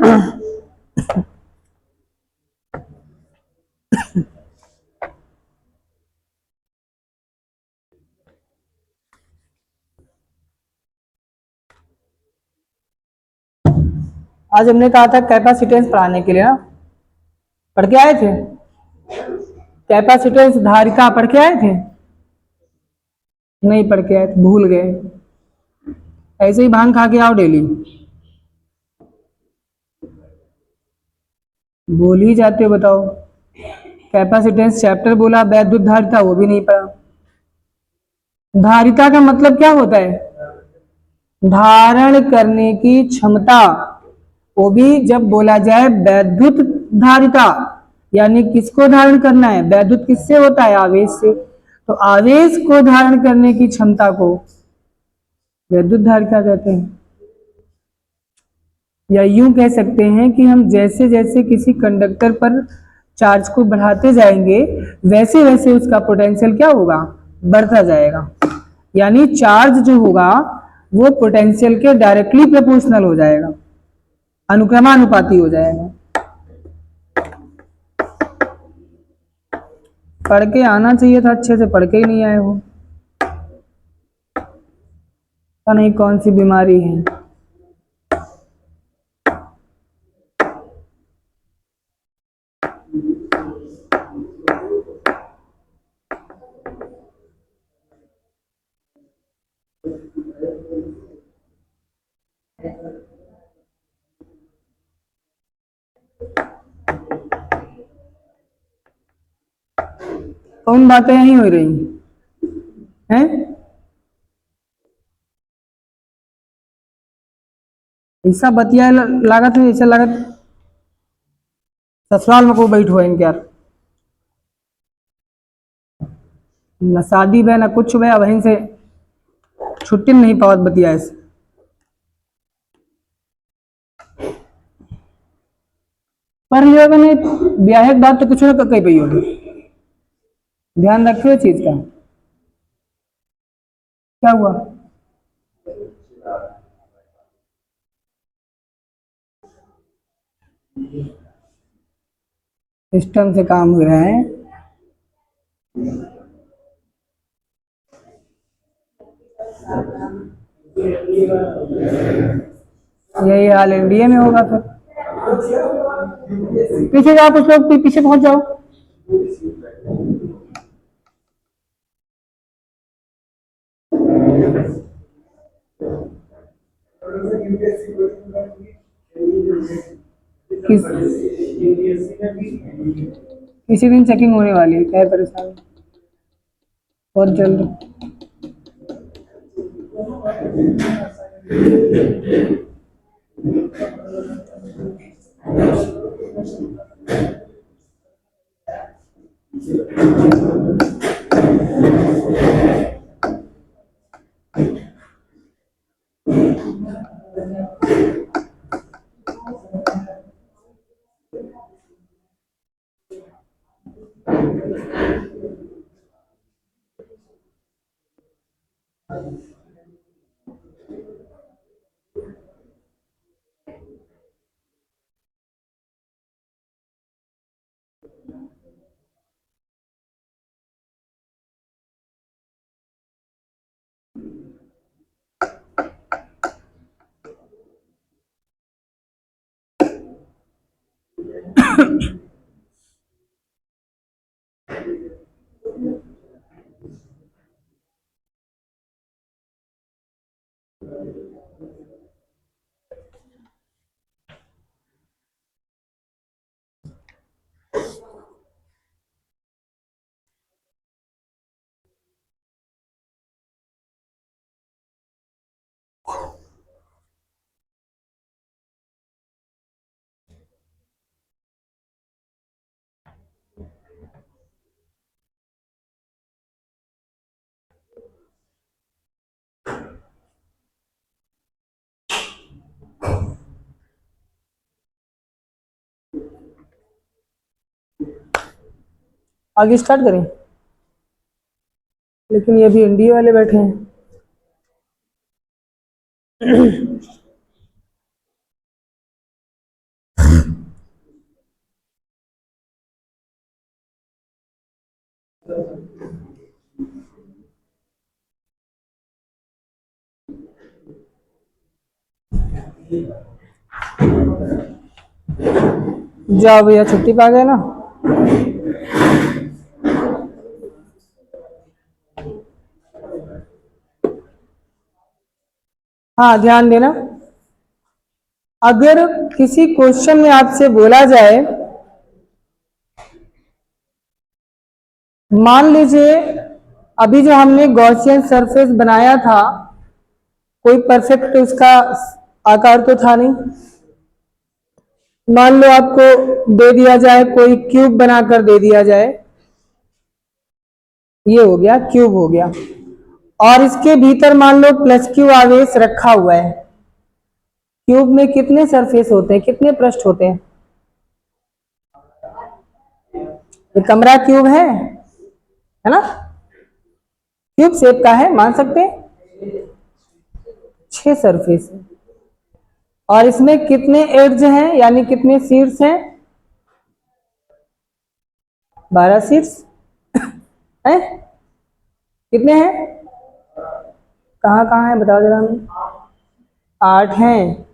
A: आज हमने कहा था कैपेसिटेंस पढ़ाने के लिए ना, पढ़ के आए थे। कैपेसिटेंस धारिता पढ़ के आए थे? नहीं पढ़ के आए थे, भूल गए। ऐसे ही भांग खा के आओ डेली, भूल ही जाते हो। बताओ, कैपेसिटेंस चैप्टर बोला, वैद्युत धारिता वो भी नहीं पढ़ा। धारिता का मतलब क्या होता है? धारण करने की क्षमता। वो भी जब बोला जाए वैद्युत धारिता, यानी किसको धारण करना है? वैद्युत किससे होता है? आवेश से। तो आवेश को धारण करने की क्षमता को वैद्युत धारिता कहते हैं। या यूं कह सकते हैं कि हम जैसे जैसे किसी कंडक्टर पर चार्ज को बढ़ाते जाएंगे, वैसे वैसे उसका पोटेंशियल क्या होगा? बढ़ता जाएगा। यानी चार्ज जो होगा वो पोटेंशियल के डायरेक्टली प्रोपोर्शनल हो जाएगा, अनुक्रमानुपाती हो जाएगा। पढ़ के आना चाहिए था, अच्छे से पढ़ के ही नहीं आए हो। पता नहीं कौन सी बीमारी है। कौन बातें यही हो रही हैं? ऐसा बतिया लागत है, ऐसा लागत ससुराल में को बैठो है इनके यार। न शादी बे न कुछ बे, वहीं से छुट्टी नहीं पावत बतिया ऐसे। पढ़ लियो नहीं, ब्याह के बाद तो कुछ ना कही पई होगी। ध्यान रखियो चीज का। क्या हुआ? सिस्टम से काम हो रहा है। यही हाल इंडिया में होगा फिर। पीछे जाओ, कुछ लोग पीछे पहुंच जाओ। किस किसी दिन चेकिंग होने वाली है, क्या है परेशान? बहुत जल्द। आगे स्टार्ट करें, लेकिन ये भी एनडीए वाले बैठे हैं। जाओ भैया, छुट्टी पा गए ना। हाँ, ध्यान देना। अगर किसी क्वेश्चन में आपसे बोला जाए, मान लीजिए अभी जो हमने गॉसियन सरफेस बनाया था, कोई परफेक्ट उसका आकार तो था नहीं। मान लो आपको दे दिया जाए, कोई क्यूब बनाकर दे दिया जाए, ये हो गया क्यूब हो गया, और इसके भीतर मान लो प्लस क्यू आवेश रखा हुआ है। क्यूब में कितने सरफेस होते हैं, कितने पृष्ठ होते हैं? ये कमरा क्यूब है ना, क्यूब शेप का है, मान सकते हैं। 6 सरफेस है, और इसमें कितने एड्ज हैं, यानी कितने शीर्ष हैं? 12 शीर्ष है। कितने हैं? कहाँ कहाँ है बताओ जरा हमें। 8 हैं।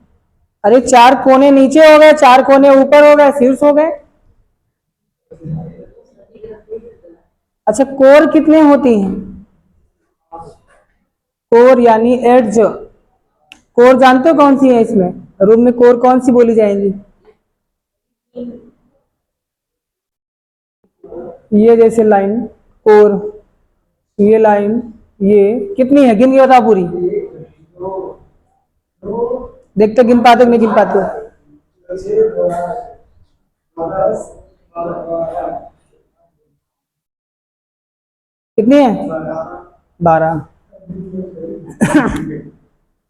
A: अरे 4 कोने नीचे हो गए, 4 कोने ऊपर हो गए, शीर्ष हो गए। अच्छा, कोर कितने होती हैं? कोर यानी एड्ज। कोर जानते हो कौन सी है? इसमें रूम में कोर कौन सी बोली जाएंगी? ये जैसे लाइन कोर, ये लाइन, ये कितनी है? गिन के बताओ पूरी। देखते गिन पाते नहीं गिन पाते हो। कितनी है? 12।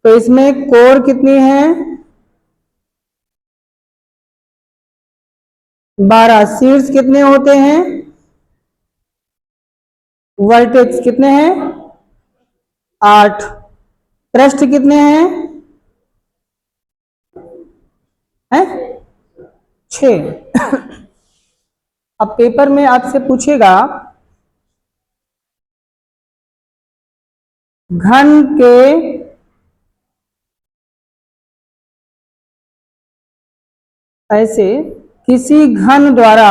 A: तो इसमें कोर कितनी है? 12। शीर्ष कितने होते हैं? वर्टेक्स कितने हैं? 8। पृष्ठ कितने हैं? 6। अब पेपर में आपसे पूछेगा घन के ऐसे किसी घन द्वारा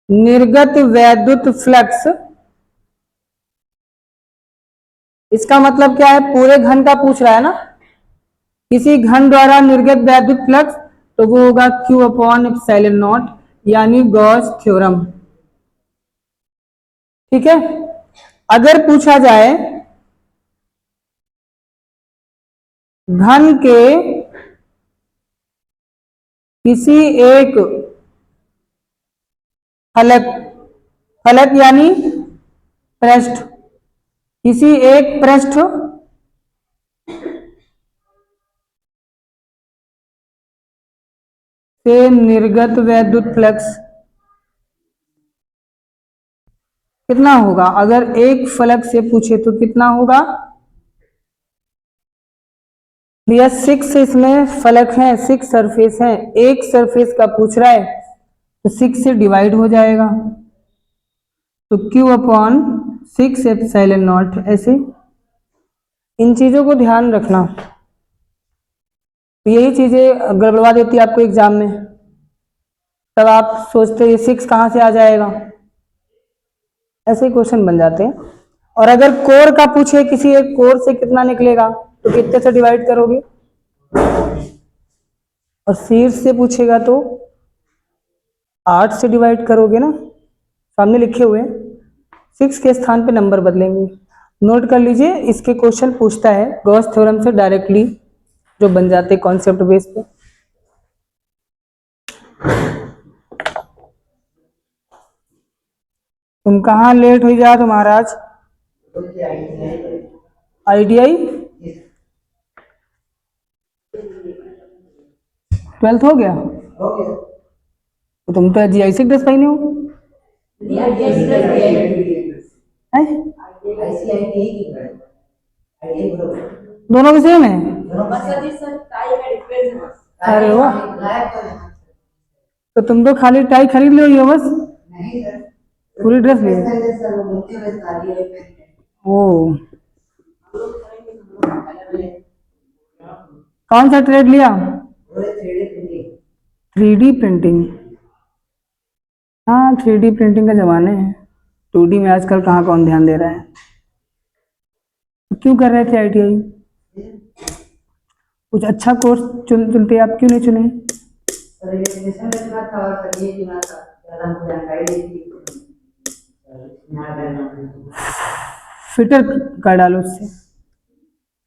A: निर्गत वैद्युत फ्लक्स, इसका मतलब क्या है? पूरे घन का पूछ रहा है ना। किसी घन द्वारा निर्गत वैद्युत फ्लक्स, तो वो होगा Q अपॉन एप्सिलॉन नॉट, यानी गॉस थ्योरम। ठीक है। अगर पूछा जाए घन के किसी एक फलक, फलक यानी पृष्ठ, किसी एक पृष्ठ से निर्गत वैद्युत फ्लक्स कितना होगा? अगर एक फलक से पूछे तो कितना होगा भैया? 6 इसमें फलक हैं, 6 सरफेस हैं, एक सरफेस का पूछ रहा है तो 6 से डिवाइड हो जाएगा, तो Q अपॉन 6 एप्सिलॉन नॉट। ऐसे इन चीजों को ध्यान रखना, तो यही चीजें गड़बड़वा देती है आपको एग्जाम में। तब आप सोचते ये 6 कहाँ से आ जाएगा, ऐसे क्वेश्चन बन जाते हैं। और अगर कोर का पूछे, किसी एक कोर से कितना निकलेगा, तो कितने से डिवाइड करोगे? और शीर्ष से पूछेगा तो 8 से डिवाइड करोगे ना, सामने लिखे हुए हैं। 6 के स्थान पे नंबर बदलेंगे। नोट कर लीजिए, इसके क्वेश्चन पूछता है गॉस थ्योरम से डायरेक्टली, जो बन जाते हैं कॉन्सेप्ट बेस पे। तुम कहाँ लेट हो जा तुम महाराज? ITI 12th हो गया? तो तुम तो GIC ड्रेस पहने हो हैं? दोनों के सेम है? अरे वाह, तो तुम तो खाली टाई खरीद लो बस। पूरी ड्रेस ली? ओ, कौन सा ट्रेड लिया? 3D printing. हाँ, 3D प्रिंटिंग का जमाने है। 2D में आजकल कहाँ कौन ध्यान दे रहा है। तो क्यों कर रहे थे ITI? कुछ अच्छा कोर्स चुनते, आप क्यों नहीं चुने? फिटर कर डालो उससे,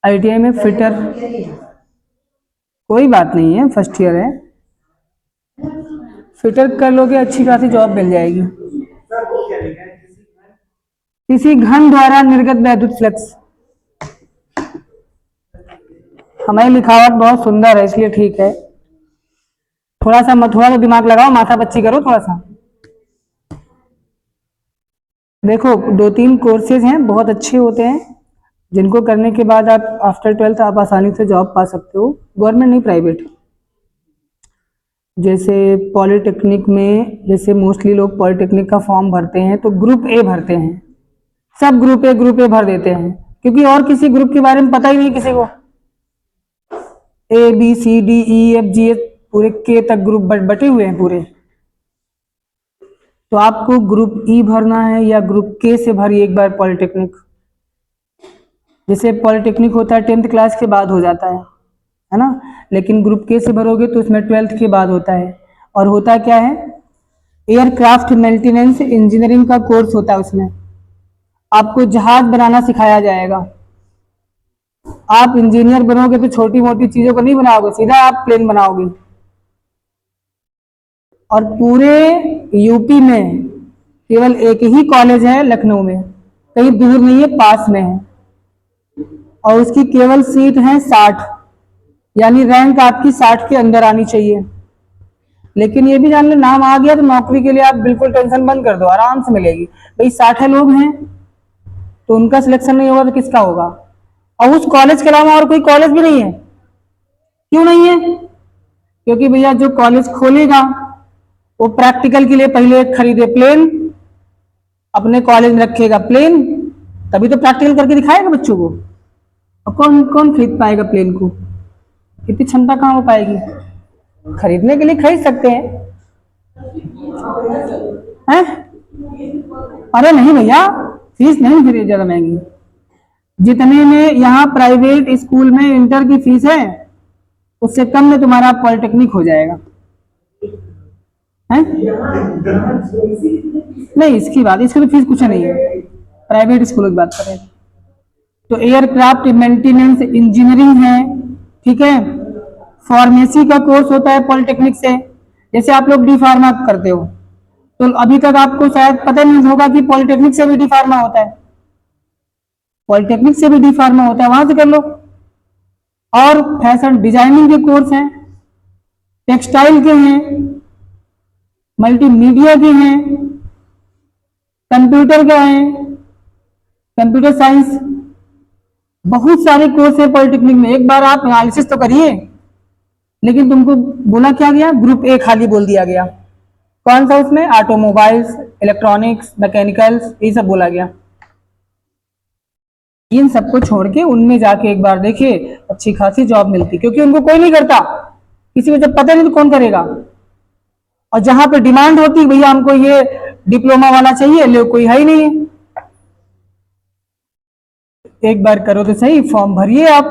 A: ITI में फिटर। कोई बात नहीं है, फर्स्ट ईयर है, फिटर कर लोगे, अच्छी खासी जॉब मिल जाएगी। किसी घन द्वारा निर्गत वैद्युत फ्लक्स। हमारी लिखावट बहुत सुंदर है इसलिए ठीक है। थोड़ा तो दिमाग लगाओ, माथा पच्ची करो थोड़ा सा। देखो, 2-3 कोर्सेज हैं, बहुत अच्छे होते हैं, जिनको करने के बाद आप आफ्टर 12th आप आसानी से जॉब पा सकते हो, गवर्नमेंट नहीं प्राइवेट। जैसे पॉलिटेक्निक में, जैसे मोस्टली लोग पॉलिटेक्निक का फॉर्म भरते हैं तो ग्रुप ए भरते हैं, सब ग्रुप ए भर देते हैं, क्योंकि और किसी ग्रुप के बारे में पता ही नहीं किसी को। ABCDEFG पूरे के तक ग्रुप बटे हुए हैं पूरे। तो आपको ग्रुप ई भरना है या ग्रुप के से भरिए एक बार पॉलिटेक्निक। जैसे पॉलिटेक्निक होता है 10th क्लास के बाद हो जाता है ना, लेकिन ग्रुप के से भरोगे तो उसमें 12th के बाद होता है। और होता क्या है, एयरक्राफ्ट मेंटेनेंस इंजीनियरिंग का कोर्स होता है, उसमें आपको जहाज बनाना सिखाया जाएगा। आप इंजीनियर बनोगे तो छोटी मोटी चीजों को नहीं बनाओगे, सीधा आप प्लेन बनाओगे। और पूरे यूपी में केवल एक ही कॉलेज है लखनऊ में, कहीं दूर नहीं है, पास में है, और उसकी केवल सीट है 60, यानी रैंक आपकी 60 के अंदर आनी चाहिए। लेकिन ये भी जान लो, नाम आ गया तो नौकरी के लिए आप बिल्कुल टेंशन बंद कर दो, आराम से मिलेगी। भाई 60 लोग हैं तो उनका सिलेक्शन नहीं होगा तो किसका होगा? और उस कॉलेज के अलावा और कोई कॉलेज भी नहीं है। क्यों नहीं है? क्योंकि भैया जो कॉलेज खोलेगा वो प्रैक्टिकल के लिए पहले खरीदे प्लेन, अपने कॉलेज में रखेगा प्लेन, तभी तो प्रैक्टिकल करके दिखाएगा बच्चों को। और कौन कौन खरीद पाएगा प्लेन को? इतनी क्षमता कहाँ हो पाएगी? खरीदने के लिए खरीद सकते हैं? अरे नहीं भैया, फीस नहीं फिर ज्यादा महंगी। जितने में यहाँ प्राइवेट स्कूल में इंटर की फीस है, उससे कम में तुम्हारा पॉलिटेक्निक हो जाएगा है? नहीं, इसकी तो फीस कुछ नहीं है, प्राइवेट स्कूलों की बात करें तो। एयरक्राफ्ट मेंटेनेंस इंजीनियरिंग है, ठीक है। फार्मेसी का कोर्स होता है पॉलिटेक्निक से, जैसे आप लोग डी फार्मा करते हो, तो अभी तक आपको शायद पता नहीं होगा कि पॉलिटेक्निक से भी डी फार्मा होता है, पॉलिटेक्निक से भी डी फार्मा होता है, वहां से कर लो। और फैशन डिजाइनिंग के कोर्स हैं, टेक्सटाइल के हैं, मल्टीमीडिया के हैं, कंप्यूटर के हैं, कंप्यूटर साइंस, बहुत सारे कोर्स है पॉलिटेक्निक में। एक बार आप एनालिसिस तो करिए। लेकिन तुमको बोला क्या गया? ग्रुप ए खाली बोल दिया गया। कौन सा? उसमें ऑटोमोबाइल्स, इलेक्ट्रॉनिक्स, मैकेनिकल्स, ये सब बोला गया। इन सबको छोड़ के उनमें जाके एक बार देखिए, अच्छी खासी जॉब मिलती, क्योंकि उनको कोई नहीं करता, किसी को जब पता नहीं तो कौन करेगा। और जहां पे डिमांड होती, भैया हमको ये डिप्लोमा वाला चाहिए, ले कोई है ही नहीं है। एक बार करो तो सही, फॉर्म भरिए आप।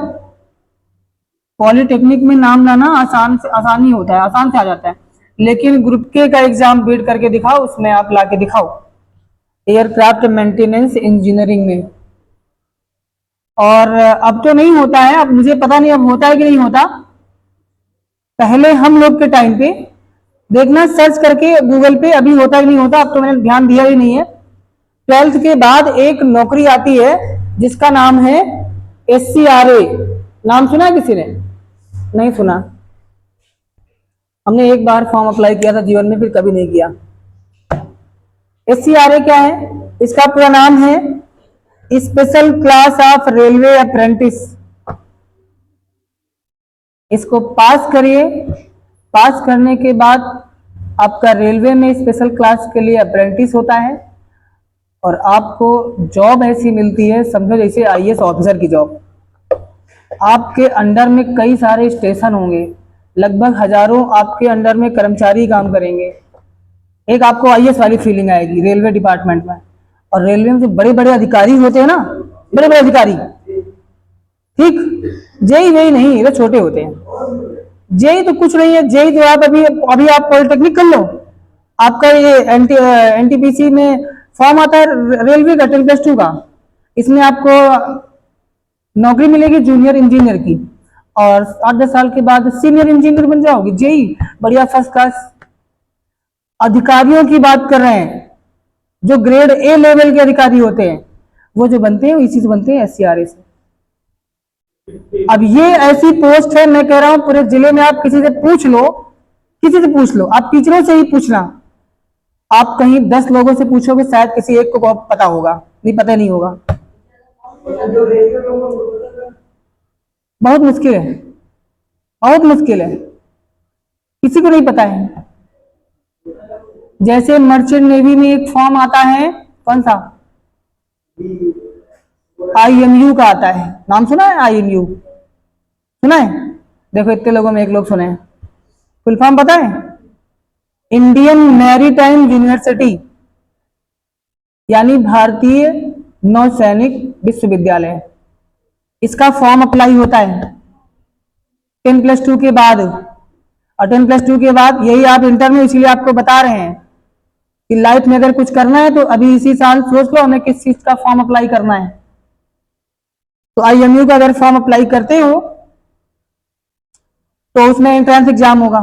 A: पॉलिटेक्निक में नाम लाना आसान ही होता है, आसान से आ जाता है, लेकिन ग्रुप के का एग्जाम बीट करके दिखाओ, उसमें आप लाके दिखाओ एयरक्राफ्ट मेंटेनेंस इंजीनियरिंग में। और अब तो नहीं होता है, अब मुझे पता नहीं अब होता है कि नहीं होता। पहले हम लोग के टाइम पे देखना, सर्च करके गूगल पे, अभी होता है कि नहीं होता, अब तो मैंने ध्यान दिया ही नहीं है। 12th के बाद एक नौकरी आती है जिसका नाम है SCRA। नाम सुना है किसी ने? नहीं सुना? हमने एक बार फॉर्म अप्लाई किया था जीवन में, फिर कभी नहीं किया। SCRA क्या है? इसका पूरा नाम है special class of railway apprentice. इसको पास करिए, पास करने के बाद आपका रेलवे में स्पेशल क्लास के लिए अप्रेंटिस होता है और आपको जॉब ऐसी मिलती है, समझो जैसे आईएएस ऑफिसर की जॉब। आपके अंडर में कई सारे स्टेशन होंगे, लगभग हजारों आपके अंडर में कर्मचारी काम करेंगे। एक आपको आईएएस वाली फीलिंग आएगी रेलवे डिपार्टमेंट में। और रेलवे में जो बड़े बड़े अधिकारी होते हैं ना, बड़े बड़े अधिकारी, ठीक, जेई वेई नहीं, ये तो छोटे होते हैं। जेई तो कुछ नहीं है, जेई तो आप अभी आप पॉलिटेक्निक कर लो, आपका ये एनटीपीसी में फॉर्म आता है रेलवे का 10+2 का, इसमें आपको नौकरी मिलेगी जूनियर इंजीनियर की, और 8-10 साल के बाद सीनियर इंजीनियर बन जाओगे। जेई बढ़िया फर्स्ट क्लास। अधिकारियों की बात कर रहे हैं, जो ग्रेड ए लेवल के अधिकारी होते हैं, वो जो बनते हैं इसी से बनते हैं, एससीआरए से। अब ये ऐसी पोस्ट है, मैं कह रहा हूं पूरे जिले में आप किसी से पूछ लो, किसी से पूछ लो, आप टीचरों से ही पूछना, आप कहीं 10 लोगों से पूछोगे शायद किसी एक को पता होगा, नहीं पता नहीं होगा। बहुत मुश्किल है, बहुत मुश्किल है, किसी को नहीं पता है। जैसे मर्चेंट नेवी में एक फॉर्म आता है, कौन सा, आईएमयू का आता है, नाम सुना है आईएमयू, सुना है? देखो इतने लोगों में एक लोग सुने हैं। फुल फॉर्म पता है? इंडियन मैरीटाइम यूनिवर्सिटी, यानी भारतीय नौसैनिक विश्वविद्यालय। इसका फॉर्म अप्लाई होता है 10+2 के बाद, और 10+2 के बाद यही आप इंटर में, इसीलिए आपको बता रहे हैं कि लाइफ में अगर कुछ करना है तो अभी इसी साल सोच लो हमें किस चीज का फॉर्म अप्लाई करना है। तो आईएमयू का अगर फॉर्म अप्लाई करते हो तो उसमें एंट्रेंस एग्जाम होगा।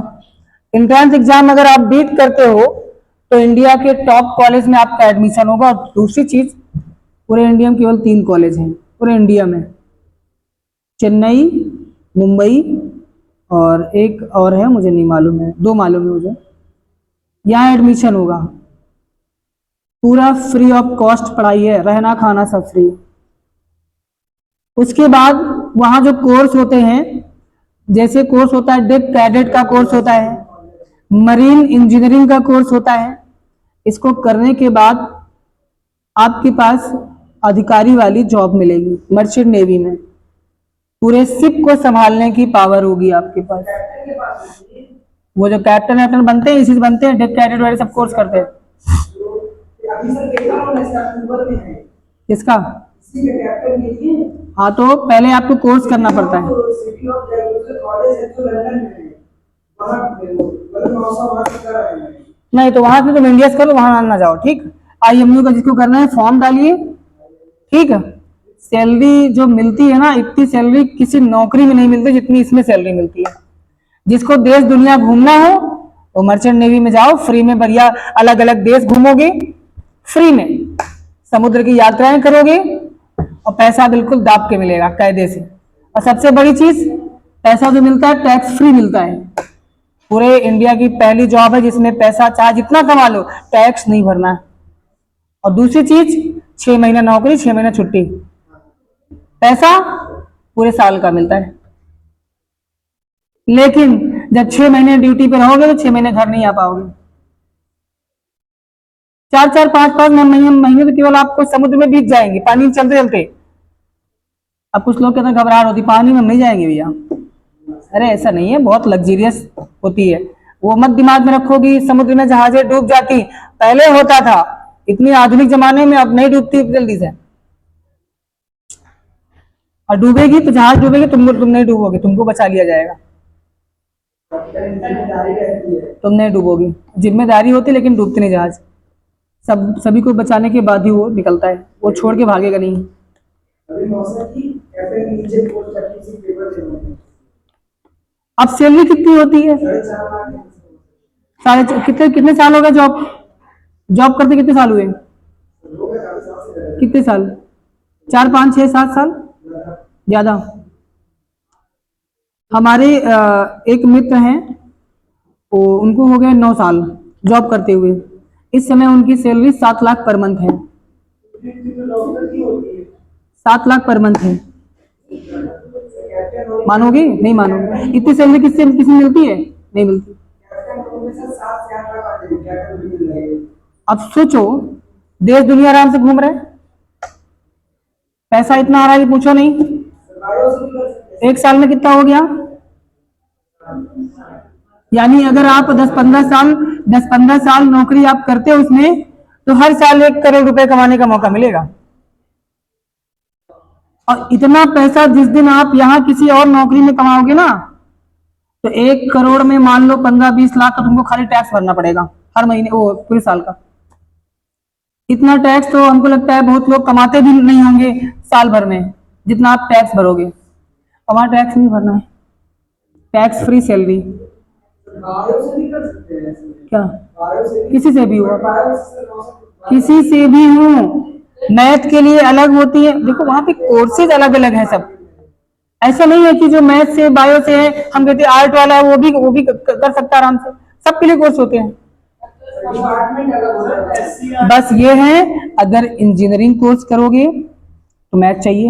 A: एंट्रेंस एग्जाम अगर आप बीट करते हो तो इंडिया के टॉप कॉलेज में आपका एडमिशन होगा। और दूसरी चीज, पूरे इंडिया में केवल 3 कॉलेज हैं, पूरे इंडिया में, चेन्नई, मुंबई और एक और है, मुझे नहीं मालूम है, 2 मालूम है मुझे। यहाँ एडमिशन होगा, पूरा फ्री ऑफ कॉस्ट पढ़ाई है, रहना खाना सब फ्री। उसके बाद वहाँ जो कोर्स होते हैं, जैसे कोर्स होता है डेप कैडेट का कोर्स होता है, मरीन इंजीनियरिंग का कोर्स होता है। इसको करने के बाद आपके पास अधिकारी वाली जॉब मिलेगी मर्चेंट नेवी में, पूरे शिप को संभालने की पावर होगी आपके पास। वो जो कैप्टन वैप्टन बनते हैं, इसी से बनते हैं, डेप कैडेट वाले सब कोर्स करते हैं। किसका? हाँ, तो पहले आपको कोर्स करना पड़ता है। नहीं तो वहां से तुम इंडिया से करो, वहां ना जाओ, ठीक। आईएमयू का जिसको करना है फॉर्म डालिए, ठीक है। सैलरी जो मिलती है ना, इतनी सैलरी किसी नौकरी में नहीं मिलती जितनी इसमें सैलरी मिलती है। जिसको देश दुनिया घूमना हो वो मर्चेंट नेवी में जाओ, फ्री में बढ़िया अलग अलग देश घूमोगे, फ्री में समुद्र की यात्राएं करोगे, और पैसा बिल्कुल दाब के मिलेगा कायदे से। और सबसे बड़ी चीज, पैसा जो मिलता है टैक्स फ्री मिलता है। पूरे इंडिया की पहली जॉब है जिसमें पैसा चाहे जितना कमा लो, टैक्स नहीं भरना है। और दूसरी चीज, 6 महीने नौकरी, 6 महीने छुट्टी, पैसा पूरे साल का मिलता है। लेकिन जब 6 महीने ड्यूटी पे रहोगे तो 6 महीने घर नहीं आ पाओगे। 4-4, 5-5 महीने तो केवल आपको समुद्र में बीत जाएंगे, पानी में चलते चलते। अब कुछ लोग कहते हैं घबराहट होती, पानी में नहीं जाएंगे भैया। अरे ऐसा नहीं है, बहुत लग्जरियस होती है वो, मत दिमाग में रखोगी समुद्र में जहाजें डूब जाती। पहले होता था, इतनी आधुनिक जमाने में अब नहीं डूबती जल्दी से। और डूबेगी तो जहाज डूबेगी, तुम नहीं डूबोगे, तुमको बचा लिया जाएगा, तुम नहीं डूबोगी। जिम्मेदारी होती लेकिन डूबते नहीं जहाज, सभी को बचाने के बाद ही वो निकलता है, वो छोड़ के भागेगा नहीं। अब सैलरी कितनी होती है? कितने साल हो गए जॉब करते, कितने साल हुए? कितने साल? 4, 5, 6, 7 साल ज्यादा। हमारे एक मित्र हैं, वो उनको हो गए 9 साल जॉब करते हुए। इस समय उनकी सैलरी 7 लाख पर मंथ है। 7 लाख पर मंथ है। मानोगे? नहीं मानोगे। इतनी सैलरी किससे मिलती है? नहीं मिलती। अब सोचो, देश दुनिया आराम से घूम रहे हैं, पैसा इतना आ रहा है कि पूछो नहीं। एक साल में कितना हो गया? यानी अगर आप 10-15 साल नौकरी आप करते हो उसमें, तो हर साल 1 करोड़ रुपए कमाने का मौका मिलेगा। और इतना पैसा जिस दिन आप यहाँ किसी और नौकरी में कमाओगे ना, तो 1 करोड़ में मान लो 15-20 लाख का तुमको खाली टैक्स भरना पड़ेगा हर महीने, वो पूरे साल का। इतना टैक्स तो हमको लगता है बहुत लोग कमाते भी नहीं होंगे साल भर में जितना आप टैक्स भरोगे। वहां टैक्स नहीं भरना है, टैक्स फ्री सैलरी। क्या? किसी से भी हो, किसी से भी हो। मैथ के लिए अलग होती है, देखो वहां पे कोर्सेज अलग अलग है सब। ऐसा नहीं है कि जो मैथ से बायो से है, हम कहते आर्ट वाला है वो भी कर सकता है आराम से, सबके लिए कोर्स होते हैं। बस ये है, अगर इंजीनियरिंग कोर्स करोगे तो मैथ चाहिए,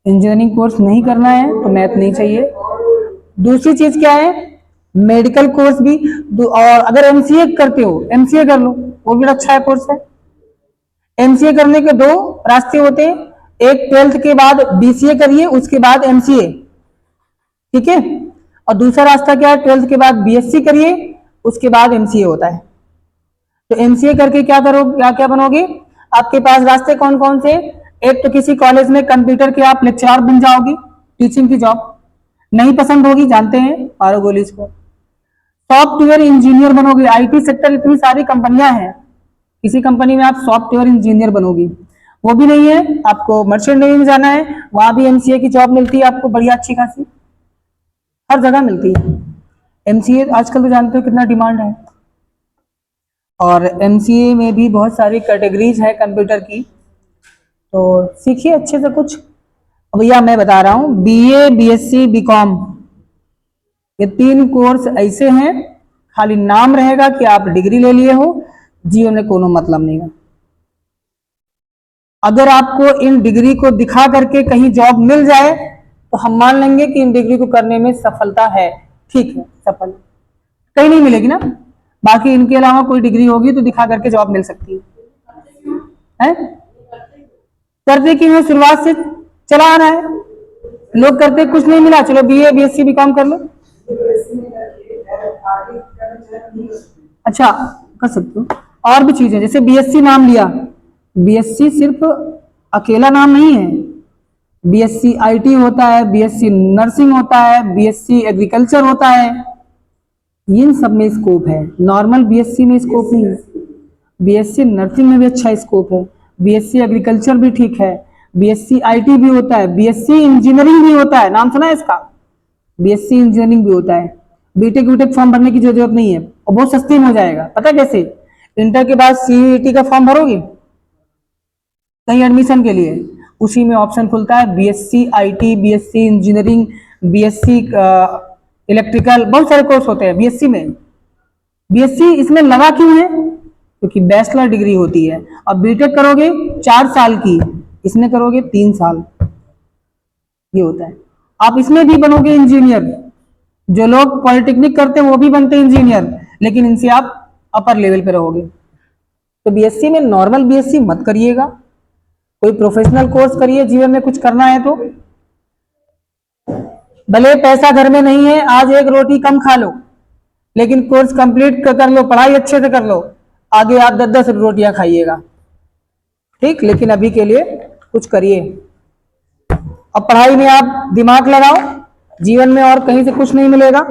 A: इंजीनियरिंग कोर्स नहीं करना है तो मैथ नहीं चाहिए। दूसरी चीज क्या है, मेडिकल कोर्स भी, और अगर एमसीए करते हो एमसीए कर लो, वो भी अच्छा है कोर्स है। एमसीए करने के 2 रास्ते होते हैं, एक 12th के बाद बीसीए करिए, उसके बाद एमसीए, ठीक है। और दूसरा रास्ता क्या है, 12th के बाद बीएससी करिए, उसके बाद एमसीए होता है। तो एमसीए करके क्या करोगे, क्या क्या बनोगे? आपके पास रास्ते कौन कौन से? एक तो किसी कॉलेज में कंप्यूटर के आप लेक्चरर बन जाओगे, टीचिंग की जॉब नहीं पसंद होगी, जानते हैं मारो गोली इसको। सॉफ्टवेयर इंजीनियर बनोगे, आईटी सेक्टर इतनी सारी कंपनियां हैं, किसी कंपनी में आप सॉफ्टवेयर इंजीनियर बनोगी। वो भी नहीं है, आपको मर्चेंट नेवी में जाना है, वहां भी एमसीए की जॉब मिलती है आपको बढ़िया अच्छी खासी, हर जगह मिलती है। एमसीए आजकल तो जानते हो कितना डिमांड है। और एमसीए में भी बहुत सारी कैटेगरीज है कंप्यूटर की, तो सीखिए अच्छे से कुछ। भैया मैं बता रहा हूँ, बीए, बीएससी, बीकॉम, ये 3 कोर्स ऐसे हैं, खाली नाम रहेगा कि आप डिग्री ले लिए हो, जीवन में कोनो मतलब नहीं है। अगर आपको इन डिग्री को दिखा करके कहीं जॉब मिल जाए तो हम मान लेंगे कि इन डिग्री को करने में सफलता है, ठीक है, सफल कहीं नहीं मिलेगी ना, बाकी इनके अलावा कोई डिग्री होगी तो दिखा करके जॉब मिल सकती है? करते कि है, शुरुआत से चला आ रहा है, लोग करते कुछ नहीं मिला, चलो बीए बीएससी बीकॉम कर लो। अच्छा कर सकते हो, और भी चीजें, जैसे बीएससी नाम लिया, बीएससी सिर्फ अकेला नाम नहीं है, बीएससी आईटी होता है, बीएससी नर्सिंग होता है, बीएससी एग्रीकल्चर होता है, इन सब में स्कोप है। नॉर्मल बीएससी में स्कोप नहीं है, बीएससी नर्सिंग में भी अच्छा स्कोप है, बीएससी एग्रीकल्चर भी ठीक है, बीएससी आईटी भी होता है, बीएससी इंजीनियरिंग भी होता है, नाम सुना है इसका, बीएससी इंजीनियरिंग भी होता है। बीटेक वीटेक फॉर्म भरने की जरूरत नहीं है, और बहुत सस्ते में हो जाएगा। पता कैसे? इंटर के बाद सीईटी का फॉर्म भरोगे कहीं एडमिशन के लिए, उसी में ऑप्शन खुलता है BSc IT, BSc engineering, BSc electrical, बहुत सारे कोर्स होते हैं बीएससी में। बीएससी इसमें लगा क्यों है? क्योंकि बैचलर डिग्री होती है। अब बीटेक करोगे 4 साल की, इसमें करोगे 3 साल, ये होता है। आप इसमें भी बनोगे इंजीनियर, जो लोग पॉलिटेक्निक करते हैं वो भी बनते हैं इंजीनियर, लेकिन इनसे आप अपर लेवल पे रहोगे। तो बीएससी में नॉर्मल बीएससी मत करिएगा, कोई प्रोफेशनल कोर्स करिए, जीवन में कुछ करना है तो। भले पैसा घर में नहीं है, आज 1 रोटी कम खा लो, लेकिन कोर्स कंप्लीट कर लो, पढ़ाई अच्छे से कर लो, आगे आप 10-10 रोटियां खाइएगा, ठीक। लेकिन अभी के लिए कुछ करिए, अब पढ़ाई में आप दिमाग लगाओ, जीवन में और कहीं से कुछ नहीं मिलेगा।